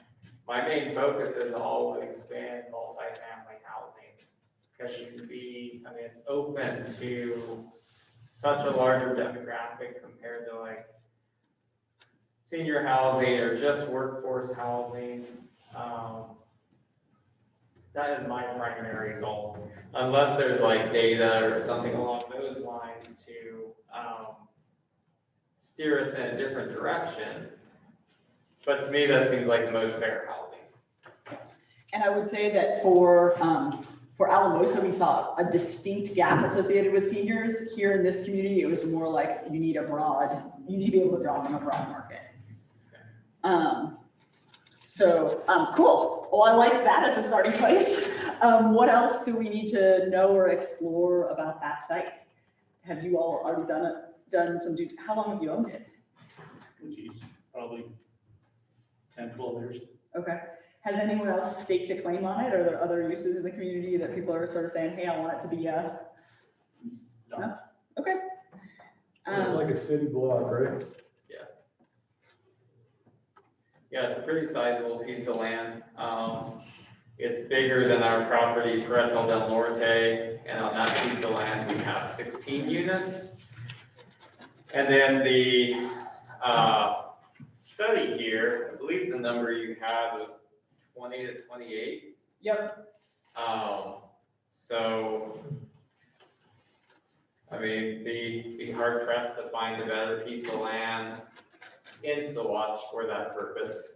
my main focus has always been multifamily housing. Because it can be, I mean, it's open to such a larger demographic compared to like senior housing or just workforce housing. That is my primary goal, unless there's like data or something along those lines to steer us in a different direction. But to me, that seems like the most fair housing. And I would say that for Alamosa, we saw a distinct gap associated with seniors. Here in this community, it was more like you need to be able to draw from a broad market. Cool. Well, I like that as a starting place. What else do we need to know or explore about that site? Have you all already done some how long have you owned it? Geez, probably 10, 12 years. Okay. Has anyone else staked a claim on it? Or are there other uses in the community that people are sort of saying, hey, I want it to be a? No? Okay. It's like a city block, right? Yeah, it's a pretty sizable piece of land. It's bigger than our property, Parental del Norte, and on that piece of land, we have 16 units. And then the study here, I believe the number you had was 20 to 28. Yep. So, I mean, be hard pressed to find a better piece of land in Saguache for that purpose.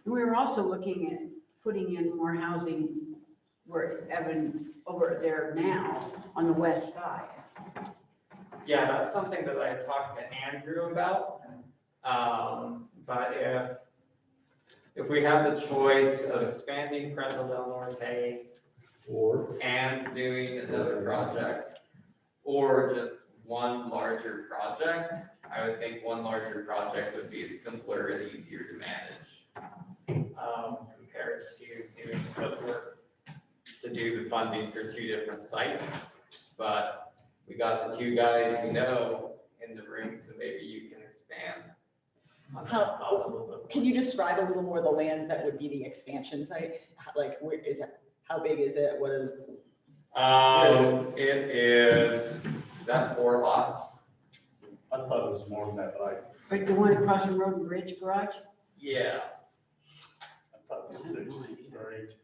We were also looking at putting in more housing where Evan over there now on the west side. Yeah, that's something that I talked to Andrew about. But if we have the choice of expanding Parental del Norte and doing another project, or just one larger project, I would think one larger project would be simpler and easier to manage compared to doing footwork to do the funding for 2 different sites. But we got the 2 guys who know in the room, so maybe you can expand on that thought a little bit. Can you describe a little more the land that would be the expansion site? Like, where is it? How big is it? What is? It is that 4 lots? I thought it was more than that, but Like the one across from Road and Bridge Garage? Yeah. I thought it was 6 or 8.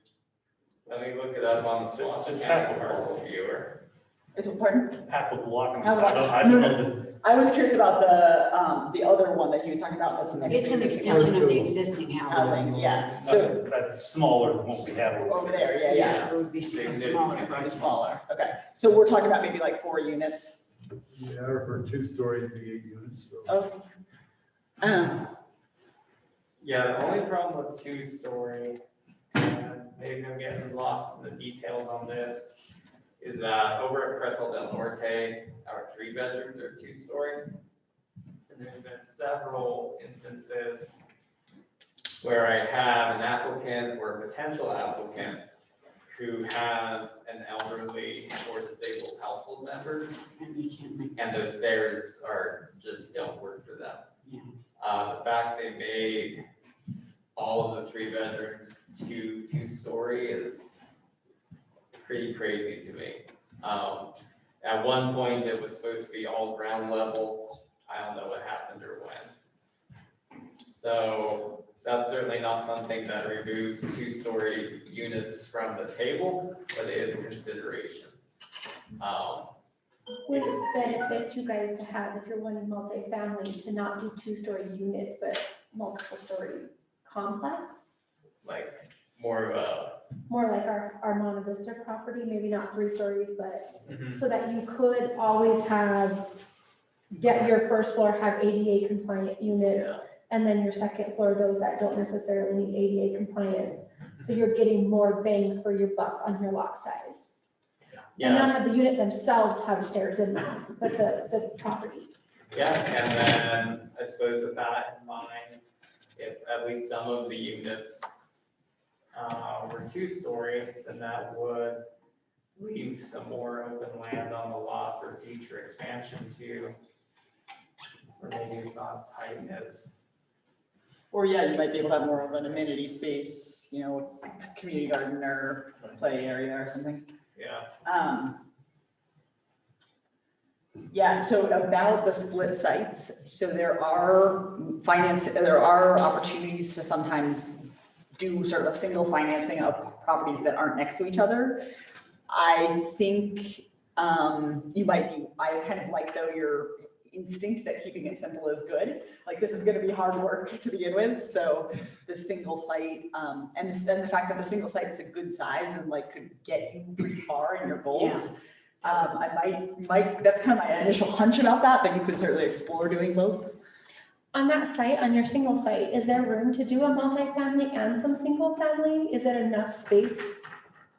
Let me look it up on the Saguache It's County half a parcel viewer. It's pardon? Half a block. Half a block. I don't know. I was curious about the other one that he was talking about. That's next. It's to an the extension of the existing housing. housing. Yeah. So That's smaller than what we have over there. Yeah. Yeah. It would be smaller. Probably smaller. Okay. So we're talking about maybe like 4 units. Yeah, or for 2-story, it'd be 8 units. So. Oh. Yeah, the only problem with 2-story, and maybe I'm getting lost in the details on this, is that over at Parental del Norte, our 3 bedrooms are 2-story. And there's been several instances where I have an applicant or a potential applicant who has an elderly or disabled household member, and those stairs just don't work for them. Yeah. The fact they made all of the 3 bedrooms 2-story is pretty crazy to me. At one point, it was supposed to be all ground level. I don't know what happened or when. So that's certainly not something that removes 2-story units from the table, but it is a consideration. With benefits you guys to have if you're wanting multifamily to not do 2-story units, but multiple story complex. Like more of a. More like our Monte Vista property, maybe not 3 stories, but so that you could always get your first floor have ADA compliant units, and then your second floor, those that don't necessarily need ADA compliance. So you're getting more bang for your buck on your lot size. And not have the unit themselves have stairs in them, but the property. Yeah, and then I suppose with that in mind, if at least some of the units were 2-story, then that would leave some more open land on the lot for future expansion too. Or maybe it's not as tight as. Or yeah, you might be able to have more of an amenity space, you know, community garden or play area or something. Yeah. Yeah, so about the split sites, so there are opportunities to sometimes do sort of a single financing of properties that aren't next to each other. I think you might be, I kind of like though your instinct that keeping it simple is good. Like this is going to be hard work to begin with. So the single site and the fact that the single site is a good size and like could get you pretty far in your goals. I might, that's kind of my initial hunch about that, but you could certainly explore doing both. On that site, on your single site, is there room to do a multifamily and some single family? Is there enough space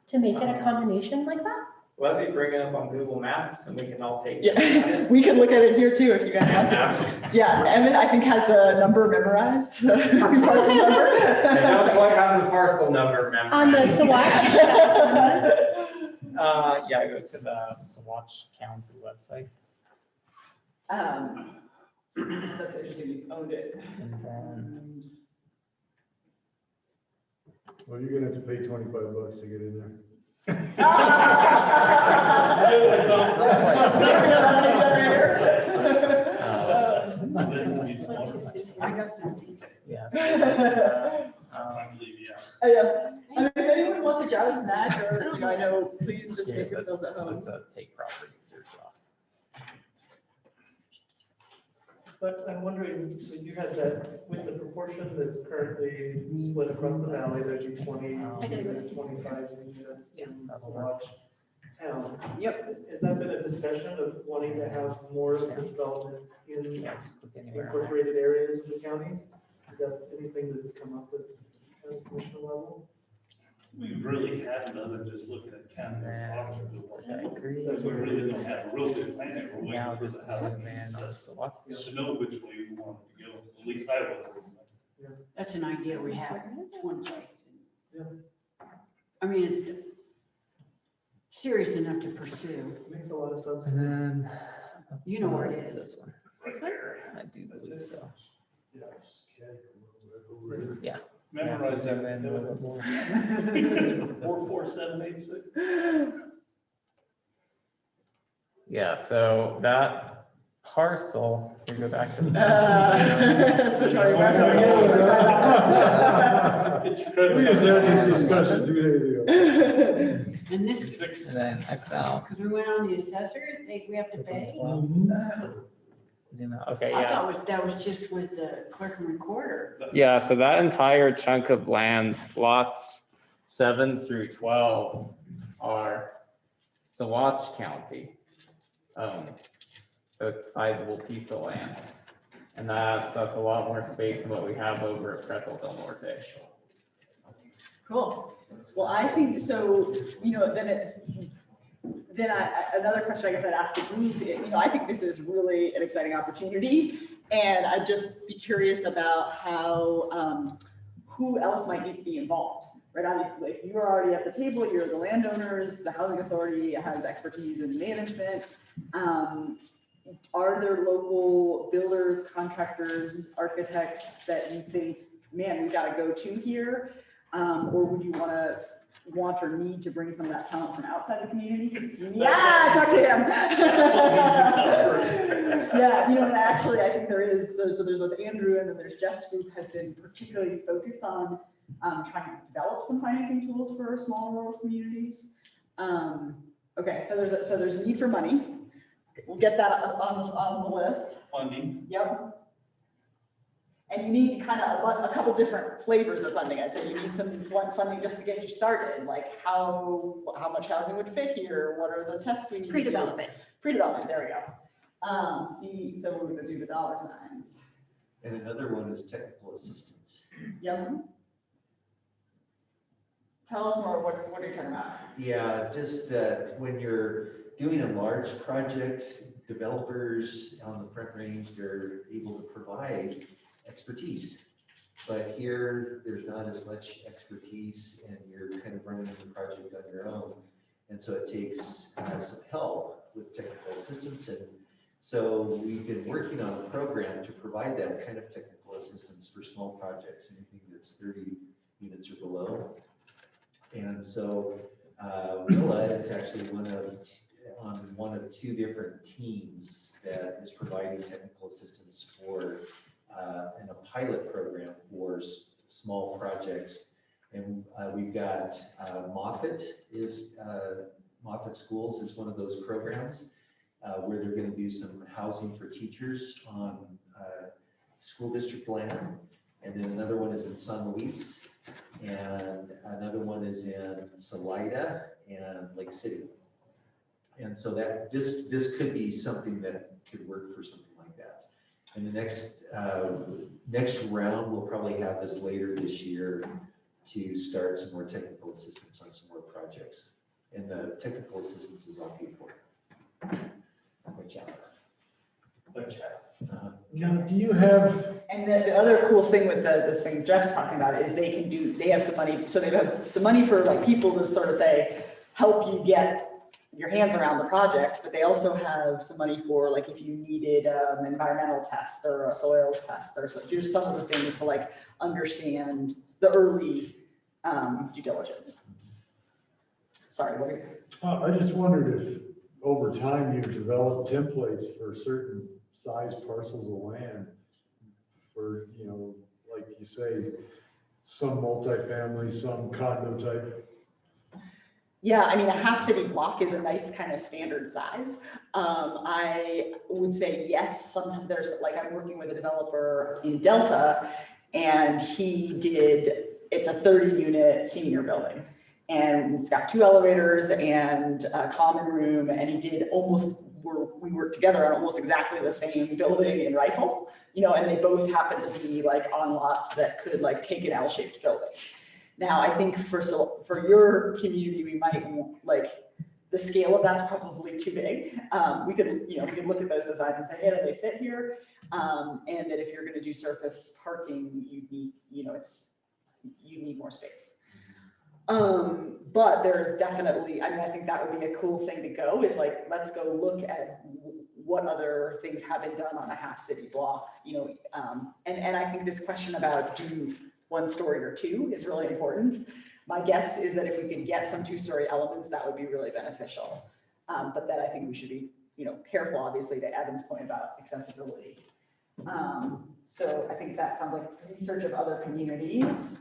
to make it a combination like that? Let me bring it up on Google Maps and we can all take. Yeah, we can look at it here too if you guys want to. Yeah, Evan, I think has the number memorized. The parcel number. I don't quite have the parcel number memorized. On the Saguache. Yeah, go to the Saguache County website. That's interesting, you owned it. And then, Well, you're gonna have to pay $25 to get in there. I got something. yeah. I mean, if anyone wants to grab a snack or, you know, I know, please just make yourselves at home. Let's take property search off. But I'm wondering, so you had that with the proportion that's currently split across the valley, there's 20, 25 units in Saguache town. Yep. Has that been a discussion of wanting to have more of the development in incorporated areas of the county? Is that anything that's come up with county commission level? We really haven't, other than just looking at county options. I agree. That's why we really don't have a real good plan that we're Now waiting for just the housing zoom in on Saguache. to know which way we want to go. At least I was. That's an idea we have. It's one place. Yeah. I mean, it's serious enough to pursue. Makes a lot of sense. And then. You know where it is. This one. This one? I do believe so. Yeah. Yeah. Memorize so that. zoom in a little bit more. 44786. Yeah, so that parcel, we go back to the. So Charlie, that's how We just had this discussion 2 days ago. And this, And then XL. because we went on the assessor, we have to pay. Zoom out, okay, I yeah. thought that was just with the clerk and recorder. Yeah, so that entire chunk of land, lots 7 through 12 are Saguache County owned. So it's a sizable piece of land. And that's a lot more space than what we have over at Pretel del Norte. Cool. Well, I think so, you know, another question I guess I'd ask the group, you know, I think this is really an exciting opportunity. And I'd just be curious about how, who else might need to be involved, right? Obviously, if you're already at the table, you're the landowners, the housing authority has expertise in management. Are there local builders, contractors, architects that you think, man, we got to go to here? Or would you want or need to bring some of that talent from outside the community? Yeah, talk to him. Yeah, you know, and actually, I think there is, so there's with Andrew and then there's Jeff's group has been particularly focused on trying to develop some financing tools for small rural communities. Okay, so there's a need for money. We'll get that on the list. Funding. Yep. And you need kind of a couple different flavors of funding. I'd say you need some funding just to get you started, like how much housing would fit here? What are the tests we need to do? Pre-development. Pre-development, there we go. So we're gonna do the dollar signs. And another one is technical assistance. Yep. Tell us more, what are you talking about? Yeah, just that when you're doing a large project, developers on the Front Range, they're able to provide expertise. But here, there's not as much expertise and you're kind of running the project on your own. And so it takes some help with technical assistance. And so we've been working on a program to provide that kind of technical assistance for small projects, anything that's 30 units or below. And so Willa is actually on one of 2 different teams that is providing technical assistance for in a pilot program for small projects And we've got Moffett Schools is one of those programs where they're going to do some housing for teachers on school district land. And then another one is in San Luis, and another one is in Salida and Lake City. And so that this could be something that could work for something like that. And the next round, we'll probably have this later this year to start some more technical assistance on some more projects. And the technical assistance is all paid for. Watch out. Now, do you have, And the other cool thing with this thing Jeff's talking about is they have some money, so they have some money for like people to sort of say, help you get your hands around the project, but they also have some money for like if you needed an environmental test or a soils test or so, just some of the things to like understand the early due diligence. Sorry, what are you? I just wondered if over time you've developed templates for certain size parcels of land for, you know, like you say, some multifamily, some condo type. Yeah, I mean, a half city block is a nice kind of standard size. I would say yes, sometimes there's like, I'm working with a developer in Delta and it's a 30 unit senior building. And it's got 2 elevators and a common room, and we worked together on almost exactly the same building in Rifle, you know, and they both happen to be like on lots that could like take an L-shaped building. Now, I think for your community, we might like the scale of that's probably too big. We could look at those designs and say, hey, do they fit here? And that if you're going to do surface parking, you need, you need more space. But there's definitely, I mean, I think that would be a cool thing to go is like, let's go look at what other things have been done on a half city block, and I think this question about do 1 story or 2 is really important. My guess is that if we could get some 2-story elements, that would be really beneficial. But then I think we should be, careful, obviously, to Evan's point about accessibility. So I think that sounds like research of other communities.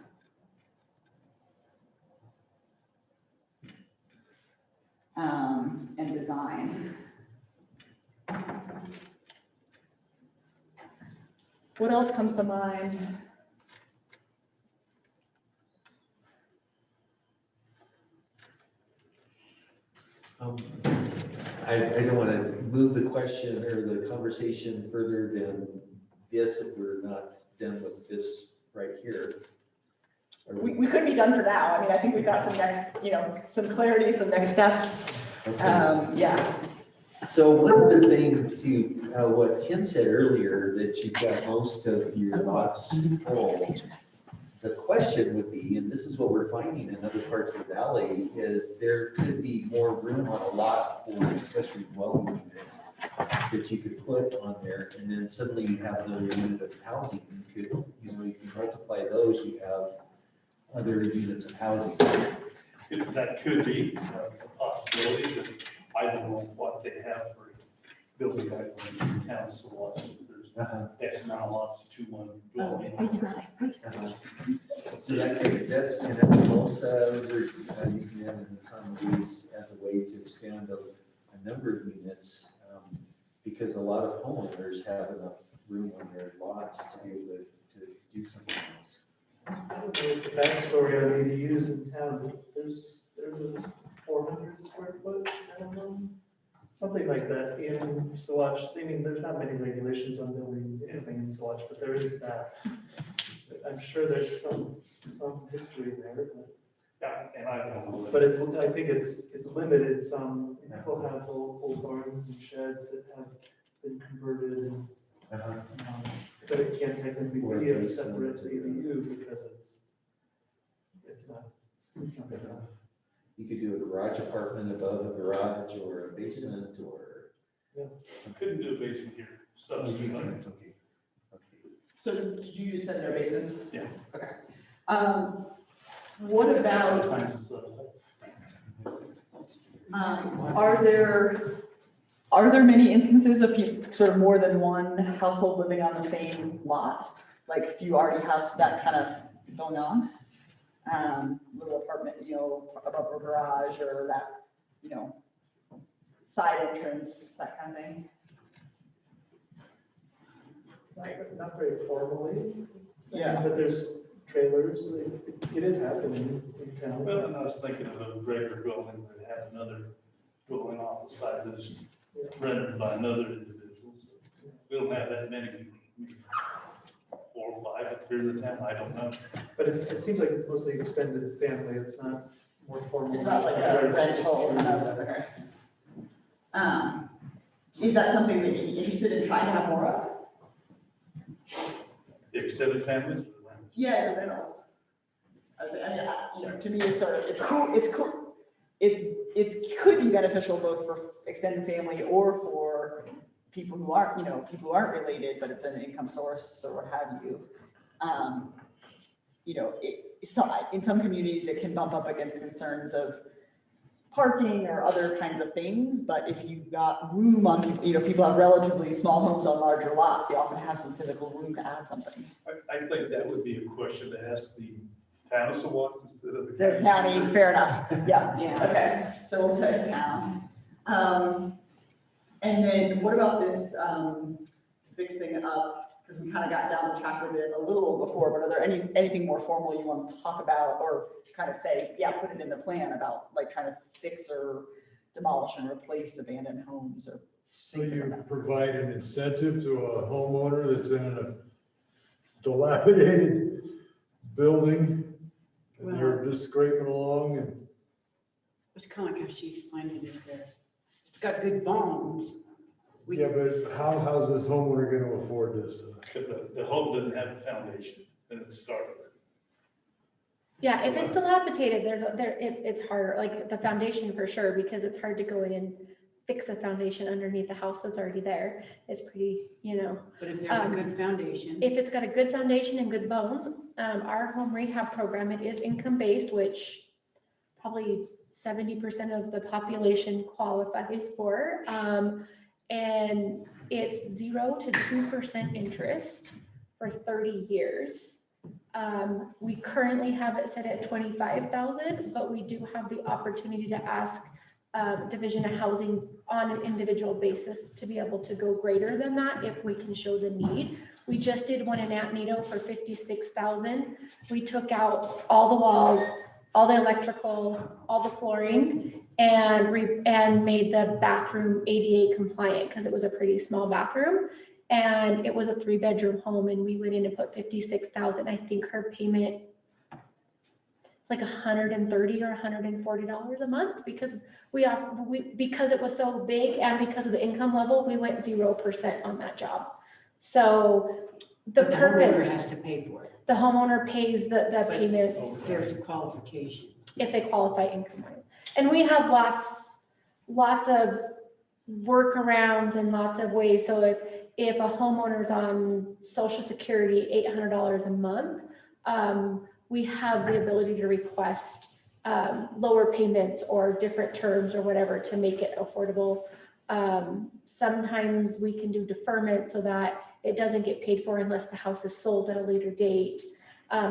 And design. What else comes to mind? I don't want to move the question or the conversation further than this if we're not done with this right here. We could be done for now. I mean, I think we've got some some clarity, some next steps. Okay. Yeah. So one other thing to what Tim said earlier, that you've got most of your lots full. The question would be, and this is what we're finding in other parts of the valley, is there could be more room on a lot for an accessory dwelling unit that you could put on there, and then suddenly you have another unit of housing. You could, you can multiply those, you have other units of housing. That could be a possibility, but I don't know what they have for building guidelines in town, so lots of there's X amount of lots to 1 dwelling. So that's most we're using that in some of these as a way to expand a number of units, because a lot of homeowners have enough room on their lots to be able to do something else. I don't know the backstory on ADUs in town, there's a 400 square foot, I don't know, something like that in Saguache. I mean, there's not many regulations on building anything in Saguache, but there is that. I'm sure there's some history there, but Yeah, and I don't know. but I think it's limited. Some people have old barns and sheds that have been converted and but it can't technically be a separate ADU because it's not big enough. You could do a garage apartment above a garage or a basement or. Yeah. Couldn't do a basement here, so. Oh, you can't, okay. So you just said no basins? Yeah. Okay. What about, Times is, are there many instances of people, sort of more than one household living on the same lot? Like, do you already have that kind of going on? little apartment, above a garage or that, side entrance, that kind of thing. Not very formally. Yeah. But there's trailers, it is happening in town. Well, and I was thinking of a regular building that had another dwelling off the side that's rented by another individual. So we don't have that many, maybe 4 or 5 up here in the town, I don't know. But it seems like it's mostly extended family, it's not more formal. It's not like a rental. Is that something that you're interested in trying to have more of? The extended families. Yeah, the rentals. I was saying, to me, it's sort of, it's cool. It could be beneficial both for extended family or for people who aren't, people who aren't related, but it's an income source or what have you. In some communities, it can bump up against concerns of parking or other kinds of things, but if you've got room on, people have relatively small homes on larger lots, you often have some physical room to add something. I think that would be a question to ask the town of Saguache instead of The county, fair enough, yeah. Yeah. Okay, so we'll say town. And then what about this fixing up, because we kind of got down the track with it a little before, but are there anything more formal you want to talk about or kind of say, yeah, put it in the plan about like trying to fix or demolish and replace abandoned homes or So things like you that? provide an incentive to a homeowner that's in a dilapidated building, and you're just scraping along and. It's kind of like how she explained it there. It's got good bones. Yeah, but how's this homeowner gonna afford this? But the home doesn't have a foundation, and it started. Yeah, if it's dilapidated, it's harder, like the foundation for sure, because it's hard to go in and fix a foundation underneath the house that's already there. It's pretty, But if there's a good foundation. if it's got a good foundation and good bones, our home rehab program, it is income-based, which probably 70% of the population qualifies for. And it's 0 to 2% interest for 30 years. We currently have it set at 25,000, but we do have the opportunity to ask Division of Housing on an individual basis to be able to go greater than that if we can show the need. We just did one in Antonido for 56,000. We took out all the walls, all the electrical, all the flooring, and made the bathroom ADA compliant because it was a pretty small bathroom. And it was a 3-bedroom home, and we went in and put 56,000. I think her payment like $130 or $140 a month because because it was so big and because of the income level, we went 0% on that job. So the purpose, homeowner has to pay for it. the homeowner pays the payments There's a qualification. if they qualify income-wise. And we have lots of workarounds and lots of ways. So if a homeowner's on Social Security, $800 a month, we have the ability to request lower payments or different terms or whatever to make it affordable. Sometimes we can do deferment so that it doesn't get paid for unless the house is sold at a later date.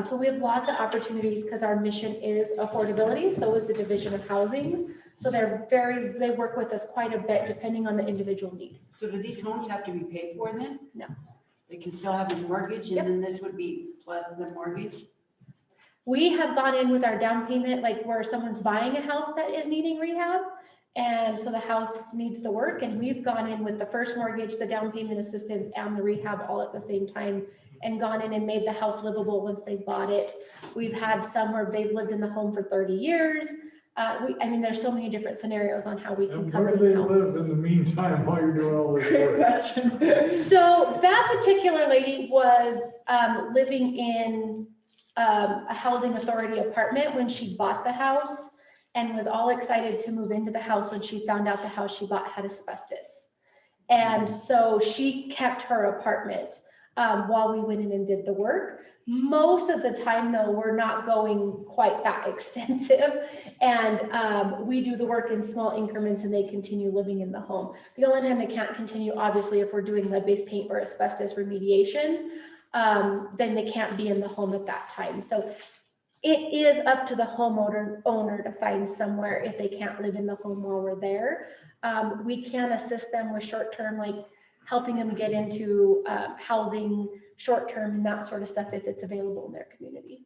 So we have lots of opportunities because our mission is affordability. So is the Division of Housings. So they work with us quite a bit depending on the individual need. So do these homes have to be paid for then? No. They can still have a mortgage and Yep. then this would be plus the mortgage? We have gone in with our down payment, like where someone's buying a house that is needing rehab. And so the house needs the work, and we've gone in with the first mortgage, the down payment assistance, and the rehab all at the same time, and gone in and made the house livable once they bought it. We've had some where they've lived in the home for 30 years. There's so many different scenarios on how we can And come where in do and they help. live in the meantime while you're doing all this Great work? question. So that particular lady was living in a housing authority apartment when she bought the house, and was all excited to move into the house when she found out the house she bought had asbestos. And so she kept her apartment while we went in and did the work. Most of the time though, we're not going quite that extensive, and we do the work in small increments and they continue living in the home. The only time they can't continue, obviously, if we're doing lead-based paint or asbestos remediation, then they can't be in the home at that time. So it is up to the owner to find somewhere if they can't live in the home while we're there. We can assist them with short-term, like helping them get into housing, short-term, and that sort of stuff if it's available in their community.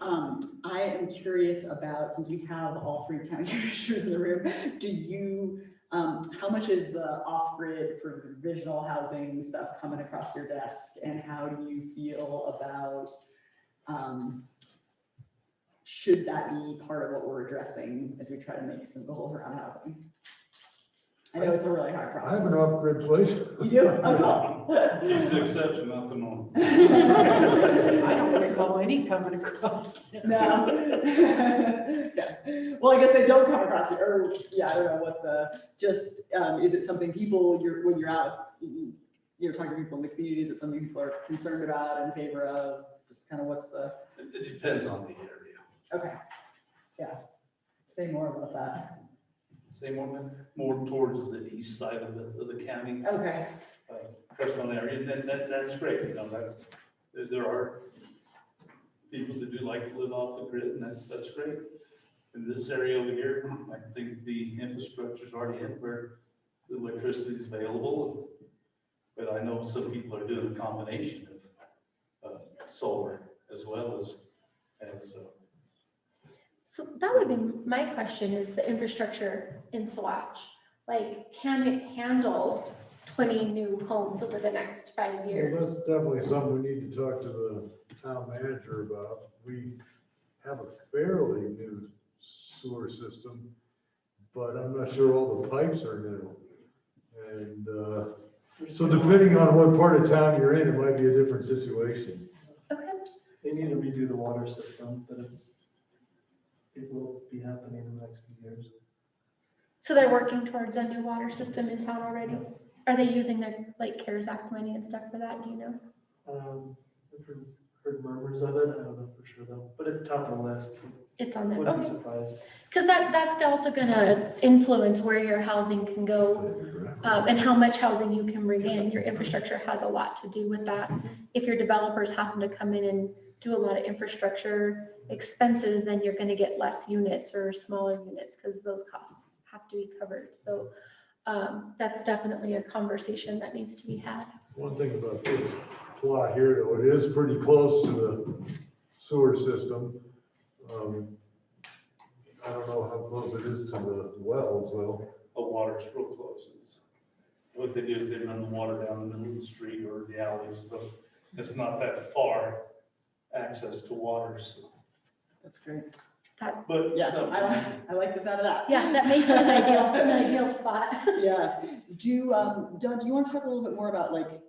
I am curious about, since we have all 3 county commissioners in the room, do you, how much is the off-grid provisional housing stuff coming across your desk? And how do you feel about, should that be part of what we're addressing as we try to make some goals around housing? I know it's a really hard I problem. have an off-grid place. You do? Oh, cool. It's the exception, not the norm. I don't recall any coming across. No. Yeah. Well, I guess they don't come across it, or yeah, I don't know what the, just, is it something people, when you're out, talking to people in the community, is it something people are concerned about, in favor of? Just kind of what's the? It depends on the area. Okay. Yeah. Say more about that. Say more towards the east side of the county. Okay. Crestone area, and that's great, there are people that do like to live off the grid, and that's great. In this area over here, I think the infrastructure's already in where the electricity is available, but I know some people are doing a combination of solar as well as, and so. So that would be my question, is the infrastructure in Saguache. Like, can it handle 20 new homes over the next 5 years? Well, that's definitely something we need to talk to the town manager about. We have a fairly new sewer system, but I'm not sure all the pipes are new. And so depending on what part of town you're in, it might be a different situation. Okay. They need to redo the water system, but it will be happening in the next few years. So they're working towards a new water system in town already? Are they using their like CARES Act money and stuff for that? Do you know? I've heard murmurs of it. I don't know for sure though, but it's top of the list. So It's on there. wouldn't be Okay. surprised. Because that's also going to influence where your housing can go and how much housing you can bring in. Your infrastructure has a lot to do with that. If your developers happen to come in and do a lot of infrastructure expenses, then you're going to get less units or smaller units because those costs have to be covered. So that's definitely a conversation that needs to be had. One thing about this plot here, though, it is pretty close to the sewer system. I don't know how close it is to the wells, though. The water's real close. What they do is they run the water down the middle of the street or the alleys, so it's not that far access to water, so. That's great. But Yeah, so, I like the sound of that. Yeah, that makes it an ideal spot. Yeah. Don, do you want to talk a little bit more about like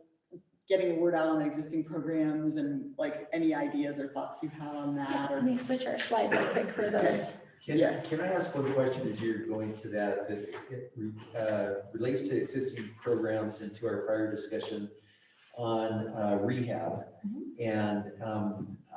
getting the word out on existing programs and like any ideas or thoughts you have on that? Or Let me switch our slide real quick for those. Can I ask one question as you're going to that it relates to existing programs and to our prior discussion on rehab? And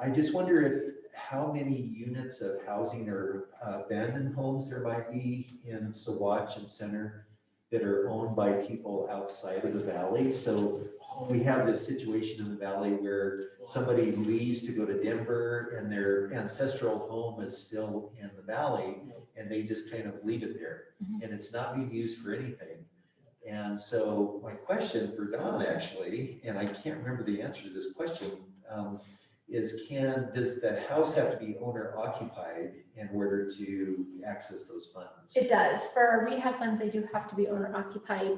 I just wonder if how many units of housing or abandoned homes there might be in Saguache and Center that are owned by people outside of the valley. So we have this situation in the valley where somebody leaves to go to Denver and their ancestral home is still in the valley and they just kind of leave it there and it's not being used for anything. And so my question for Don actually, and I can't remember the answer to this question, is does the house have to be owner occupied in order to access those funds? It does. For our rehab funds, they do have to be owner occupied.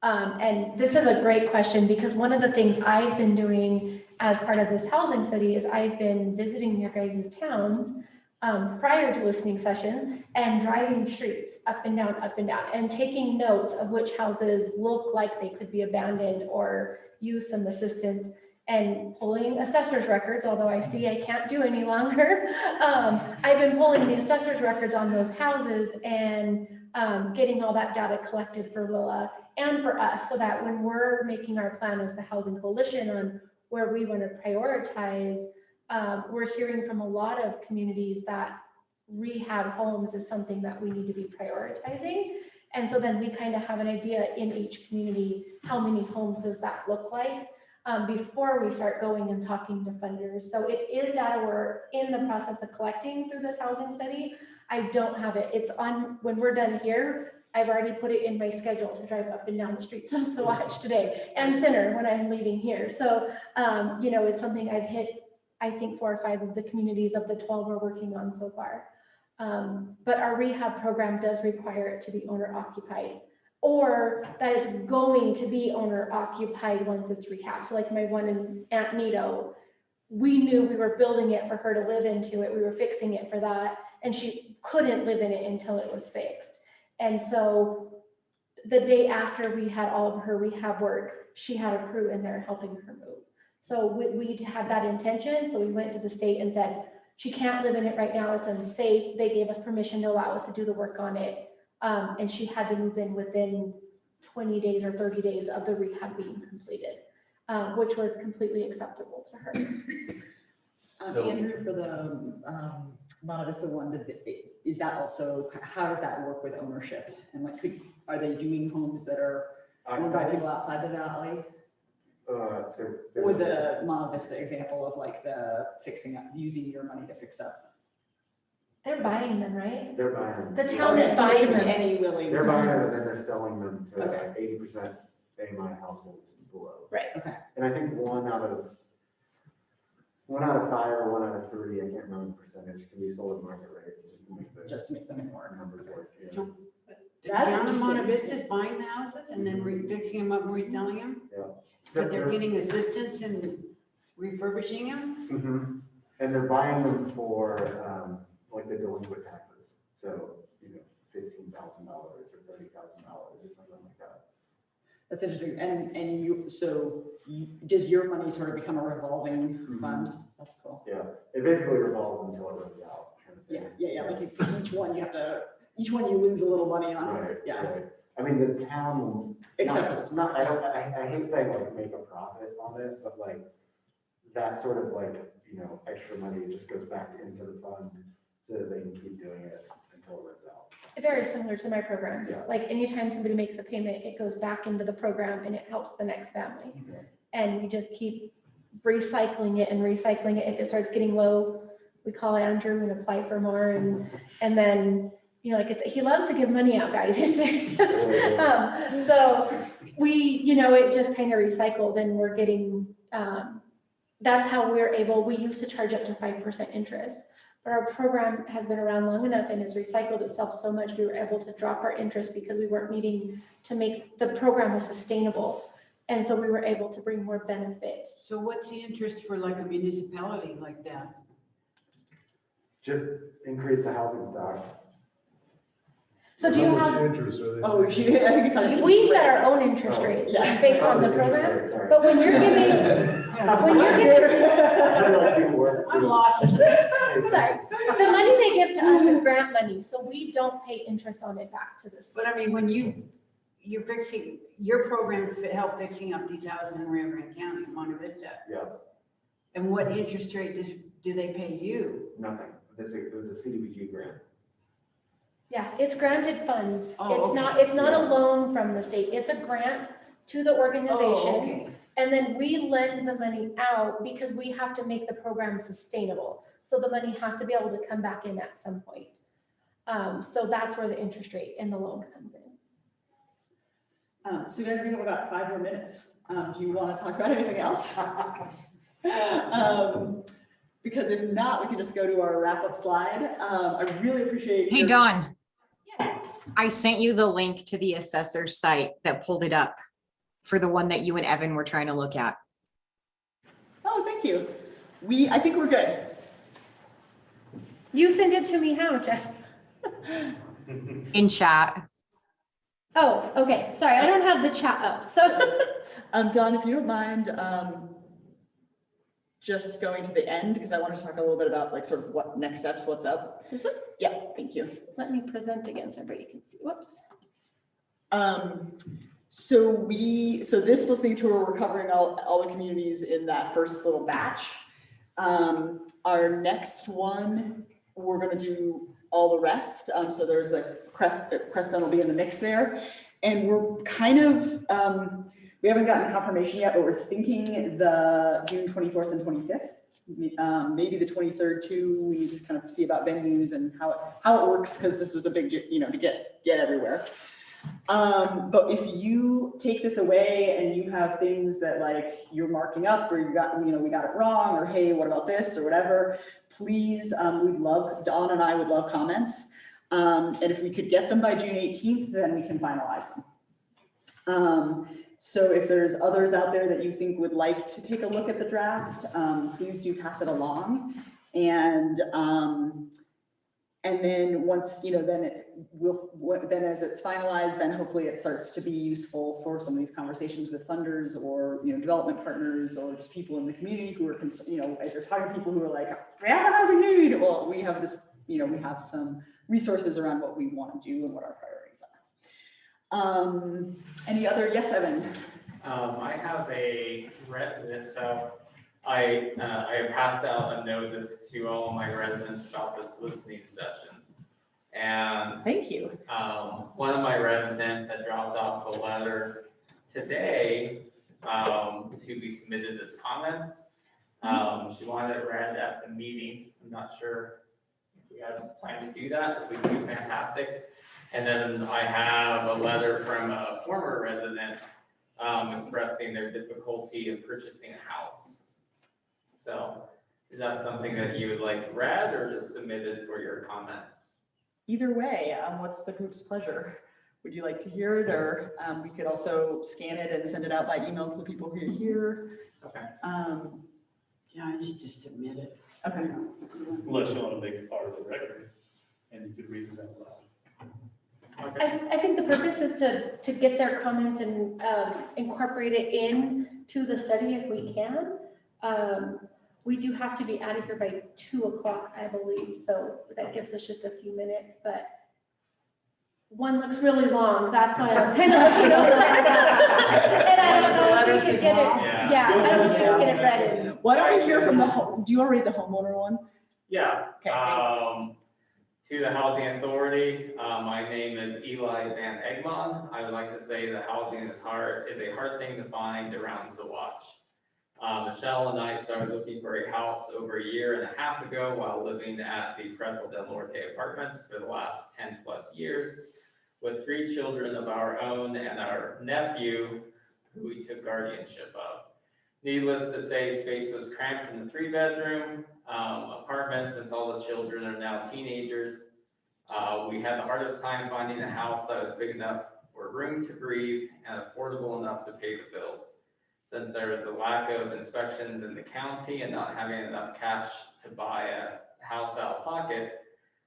And this is a great question because one of the things I've been doing as part of this housing study is I've been visiting your guys' towns prior to listening sessions and driving streets up and down and taking notes of which houses look like they could be abandoned or use some assistance and pulling assessor's records, although I see I can't do any longer. I've been pulling the assessor's records on those houses and getting all that data collected for Willa and for us so that when we're making our plan as the Housing Coalition on where we want to prioritize, we're hearing from a lot of communities that rehab homes is something that we need to be prioritizing. And so then we kind of have an idea in each community, how many homes does that look like? before we start going and talking to funders. So it is data we're in the process of collecting through this housing study. I don't have it. It's on, when we're done here, I've already put it in my schedule to drive up and down the streets of Saguache today and Center when I'm leaving here. So, you know, it's something I've hit, I think 4 or 5 of the communities of the 12 we're working on so far. But our rehab program does require it to be owner occupied, or that it's going to be owner occupied once it's rehabbed. So like my one in Aunt Nito, we knew we were building it for her to live into it. We were fixing it for that, and she couldn't live in it until it was fixed. And so the day after we had all of her rehab work, she had a crew in there helping her move. So we had that intention. So we went to the state and said, she can't live in it right now. It's unsafe. They gave us permission to allow us to do the work on it. And she had to move in within 20 days or 30 days of the rehab being completed, which was completely acceptable to her. Andrew, for the Monte Vista one, is that also, how does that work with ownership? And like, are they doing homes that are owned by people outside the valley? Or the Monte Vista example of like the fixing up, using your money to fix up? They're buying them, right? They're buying them. The town is buying them. Any willing. They're buying them and then they're selling them to Okay. like 80% AMI households and below. Right. Okay. And I think 1 out of 5 or 1 out of 3, I can't remember the percentage, can be sold at market rate just to make the more numbers work. Yeah. So the That's town of Monte interesting. Vista is buying the houses and then fixing them up and reselling them? Yeah. But they're getting assistance in refurbishing them? Mm-hmm. And they're buying them for like the delinquent taxes. So, you know, $15,000 or $30,000 or something like that. That's interesting. And does your money sort of become a revolving fund? That's cool. Yeah, it basically revolves until it runs out. Kind of thing. Yeah. Like each one you lose a little money on. Right, Yeah. right. I mean, the town will Except not, I hate saying like make a profit on it, but like that sort of like, you know, extra money just goes back into the fund so that they can keep doing it until it runs out. Very similar to my programs. Yeah. Like anytime somebody makes a payment, it goes back into the program and it helps the next family. Okay. And we just keep recycling it and recycling it. If it starts getting low, we call Andrew and apply for more. And then, you know, like I said, he loves to give money out, guys. He's serious. So we, you know, it just kind of recycles, and we're getting, that's how we're able, we used to charge up to 5% interest, but our program has been around long enough and has recycled itself so much, we were able to drop our interest because we weren't needing to make the program was sustainable. And so we were able to bring more benefit. So what's the interest for like a municipality like that? Just increase the housing stock. So do you How much have, interest are they? Oh, I think it's on. we set our own interest rates Yeah. based on the program, but when you're giving, when you're giving, I'm lost. sorry, the money they give to us is grant money, so we don't pay interest on it back to the state. But I mean, when you're fixing, your programs help fixing up these houses in Rio Grande County, Monte Vista. Yeah, And what interest rate do they pay you? nothing. It was a CDBG grant. Yeah, it's granted funds. Oh, It's not a loan from the state. It's a grant to the Oh, organization. okay. And then we lend the money out because we have to make the program sustainable. So the money has to be able to come back in at some point. So that's where the interest rate and the loan comes in. So you guys, we have about 5 more minutes. Do you want to talk about anything else? Because if not, we can just go to our wrap-up slide. I really appreciate. Hey, Dawn, Yes. I sent you the link to the assessor's site that pulled it up for the one that you and Evan were trying to look at. Oh, thank you. I think we're good. You sent it to me how, Jeff? In chat. Oh, okay. Sorry, I don't have the chat up. So Dawn, if you don't mind, just going to the end, because I want to talk a little bit about like sort of what next steps, what's up. Yeah, thank you. let me present again so everybody can see. Whoops. So this listening tour, we're covering all the communities in that first little batch. Our next one, we're going to do all the rest. So there's the Creston will be in the mix there. And we're kind of, We haven't gotten confirmation yet, but we're thinking the June 24th and 25th. Maybe the 23rd too. We need to kind of see about venues and how it works, because this is a big, to get everywhere. But if you take this away and you have things that like you're marking up, or you got, we got it wrong, or hey, what about this or whatever, please, Dawn and I would love comments. And if we could get them by June 18th, then we can finalize them. So if there's others out there that you think would like to take a look at the draft, please do pass it along. And then once, then as it's finalized, then hopefully it starts to be useful for some of these conversations with funders or, development partners, or just people in the community who are, as you're talking to people who are like, we have a housing need. Well, we have this, we have some resources around what we want to do and what our priorities are. Any other? Yes, Evan. I have a resident, so I passed out a notice to all my residents about this listening session. And thank you. One of my residents had dropped off a letter today to be submitted as comments. She wanted it read at the meeting. I'm not sure if we have planned to do that. If we do, fantastic. And then I have a letter from a former resident expressing their difficulty in purchasing a house. So is that something that you would like read or just submitted for your comments? Either way, what's the group's pleasure? Would you like to hear it, or we could also scan it and send it out by email to the people who are here? Okay. Yeah, just submit it. Okay. Unless you want to make it part of the record and you could read it out loud. I think the purpose is to get their comments and incorporate it into the study if we can. We do have to be out of here by 2 o'clock, I believe, so that gives us just a few minutes, but one looks really long, that's why I'm kind of looking over that. And I don't know if we could get it, I don't know if we can get it read in. Why don't we hear from do you want to read the homeowner one? Yeah. Okay, thanks. To the Housing Authority, my name is Eli Van Egmond. I would like to say that housing is a hard thing to find around Saguache. Michelle and I started looking for a house over a year and a half ago while living at the Pretzel del Norte apartments for the last 10 plus years, with 3 children of our own and our nephew who we took guardianship of. Needless to say, space was cramped in the 3-bedroom apartment since all the children are now teenagers. We had the hardest time finding a house that was big enough for room to breathe and affordable enough to pay the bills. Since there was a lack of inspections in the county and not having enough cash to buy a house out of pocket,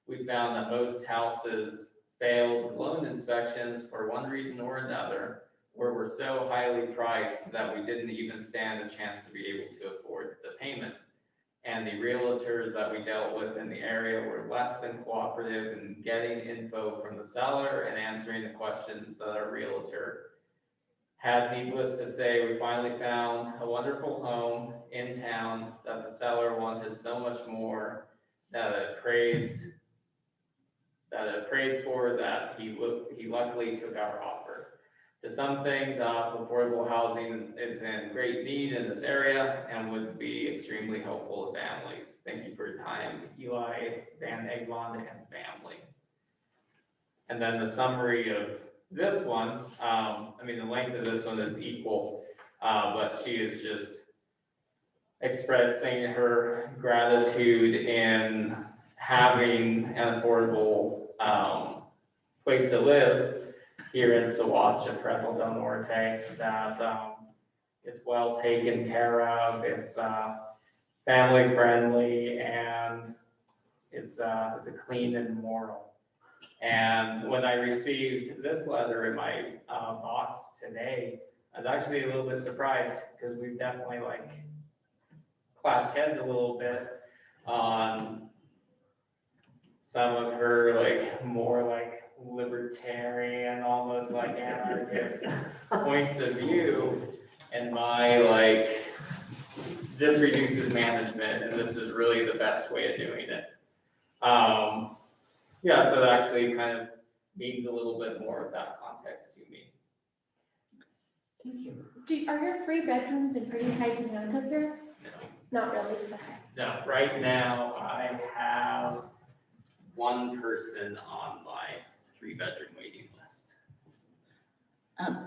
we found that most houses failed loan inspections for one reason or another, or were so highly priced that we didn't even stand a chance to be able to afford the payment. And the realtors that we dealt with in the area were less than cooperative in getting info from the seller and answering the questions that our realtor had. Needless to say, we finally found a wonderful home in town that the seller wanted so much more, that it praised for, that he luckily took our offer. To sum things up, affordable housing is in great need in this area and would be extremely helpful to families. Thank you for your time, Eli Van Egmond and family. And then the summary of this one, the length of this one is equal, but she is just expressing her gratitude in having an affordable place to live here in Saguache at Pretzel del Norte, that it's well taken care of, it's family friendly, and it's a clean and moral. And when I received this letter in my box today, I was actually a little bit surprised, because we've definitely clashed heads a little bit on some of her more libertarian, almost anarchist points of view, and my this reduces management and this is really the best way of doing it. So that actually kind of means a little bit more of that context to me. Are your 3 bedrooms in pretty high demand up here? Not really, okay. No, right now I have one person on my 3-bedroom waiting list.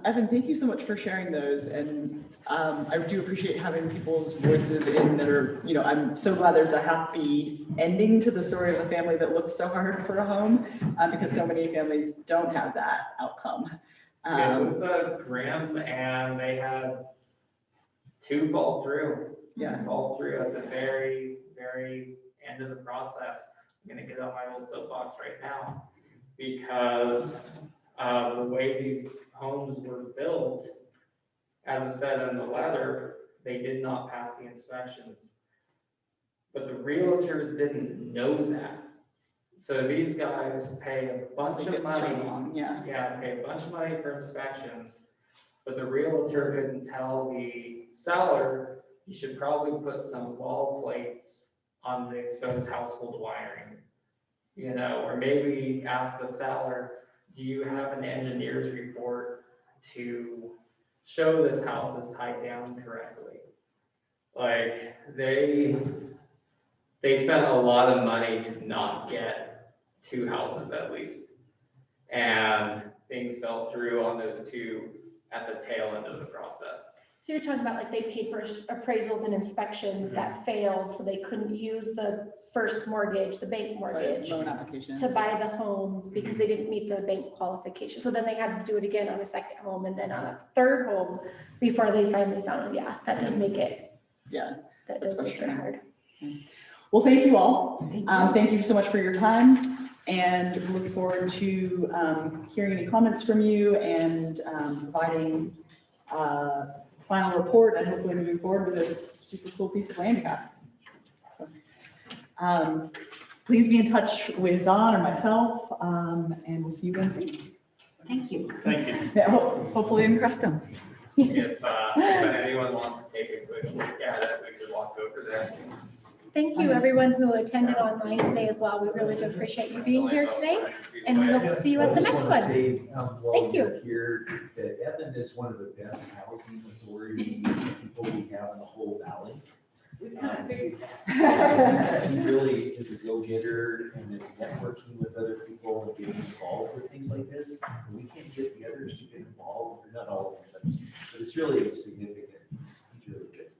Evan, thank you so much for sharing those. And I do appreciate having people's voices in that are, I'm so glad there's a happy ending to the story of a family that looked so hard for a home because so many families don't have that outcome. It was a grim and they had 2 fall through. Yeah. Fall through at the very, very end of the process. I'm gonna get on my little soapbox right now because the way these homes were built, as it said in the letter, they did not pass the inspections. But the realtors didn't know that. So these guys pay a bunch of money. Yeah, pay a bunch of money for inspections, but the realtor couldn't tell the seller, you should probably put some wall plates on the exposed household wiring. Or maybe ask the seller, do you have an engineer's report to show this house is tied down correctly? Like, they spent a lot of money to not get 2 houses at least. And things fell through on those 2 at the tail end of the process. So you're talking about like they paid for appraisals and inspections that failed, so they couldn't use the first mortgage, the bank mortgage, loan application to buy the homes because they didn't meet the bank qualification. So then they had to do it again on a second home and then on a 3rd home before they finally found them. Yeah, that does make it. Yeah, that does make it hard. Well, thank you all. Thank you so much for your time, and we look forward to hearing any comments from you and providing final report and hopefully moving forward with this super cool piece of land you have. So, please be in touch with Don or myself, and we'll see you again soon. Thank you. Thank you. Yeah, hopefully in Crestone. If anyone wants to take a quick look at it, we could walk over there. Thank you, everyone who attended online today as well. We really do appreciate you being here today, and we hope to see you at the next one. Thank you. Here, that Evan is one of the best housing authority people we have in the whole valley. He really is a go-getter and is networking with other people and getting involved with things like this. And we can't get the others to get involved, not all of them, but it's really significant. He's really good.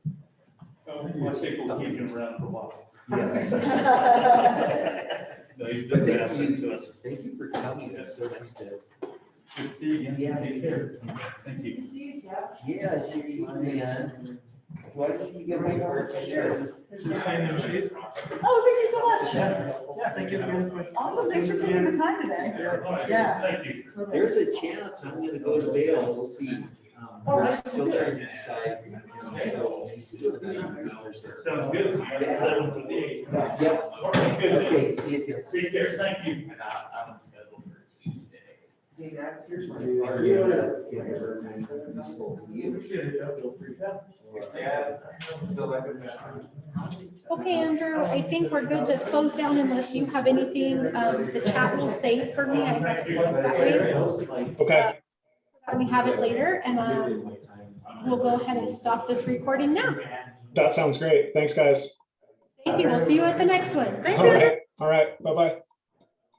I think we'll keep him around for a while. Yes. No, you've been an asset to us. Thank you for coming. It's so nice to. Good to see you again. Yeah, take care. Thank you. Yeah, see you, man. Why don't you give me more share? Oh, thank you so much. Yeah, thank you. Awesome, thanks for taking the time today. Yeah. Thank you. There's a chance I'm gonna go to Vail, we'll see. We're still trying to decide. So, Sounds good. Yeah. 7 to 8. Yep. Okay, see you, Tim. Take care, thank you. And I'm scheduled for Tuesday. Hey, Max, here's my Yeah. So like Okay, Andrew, I think we're good to close down unless you have anything. The chat will save for me. I have it set up that way. Okay. We have it later, and we'll go ahead and stop this recording now. That sounds great. Thanks, guys. Thank you. We'll see you at the next one. Thanks, All Andrew. right. All right. Bye-bye.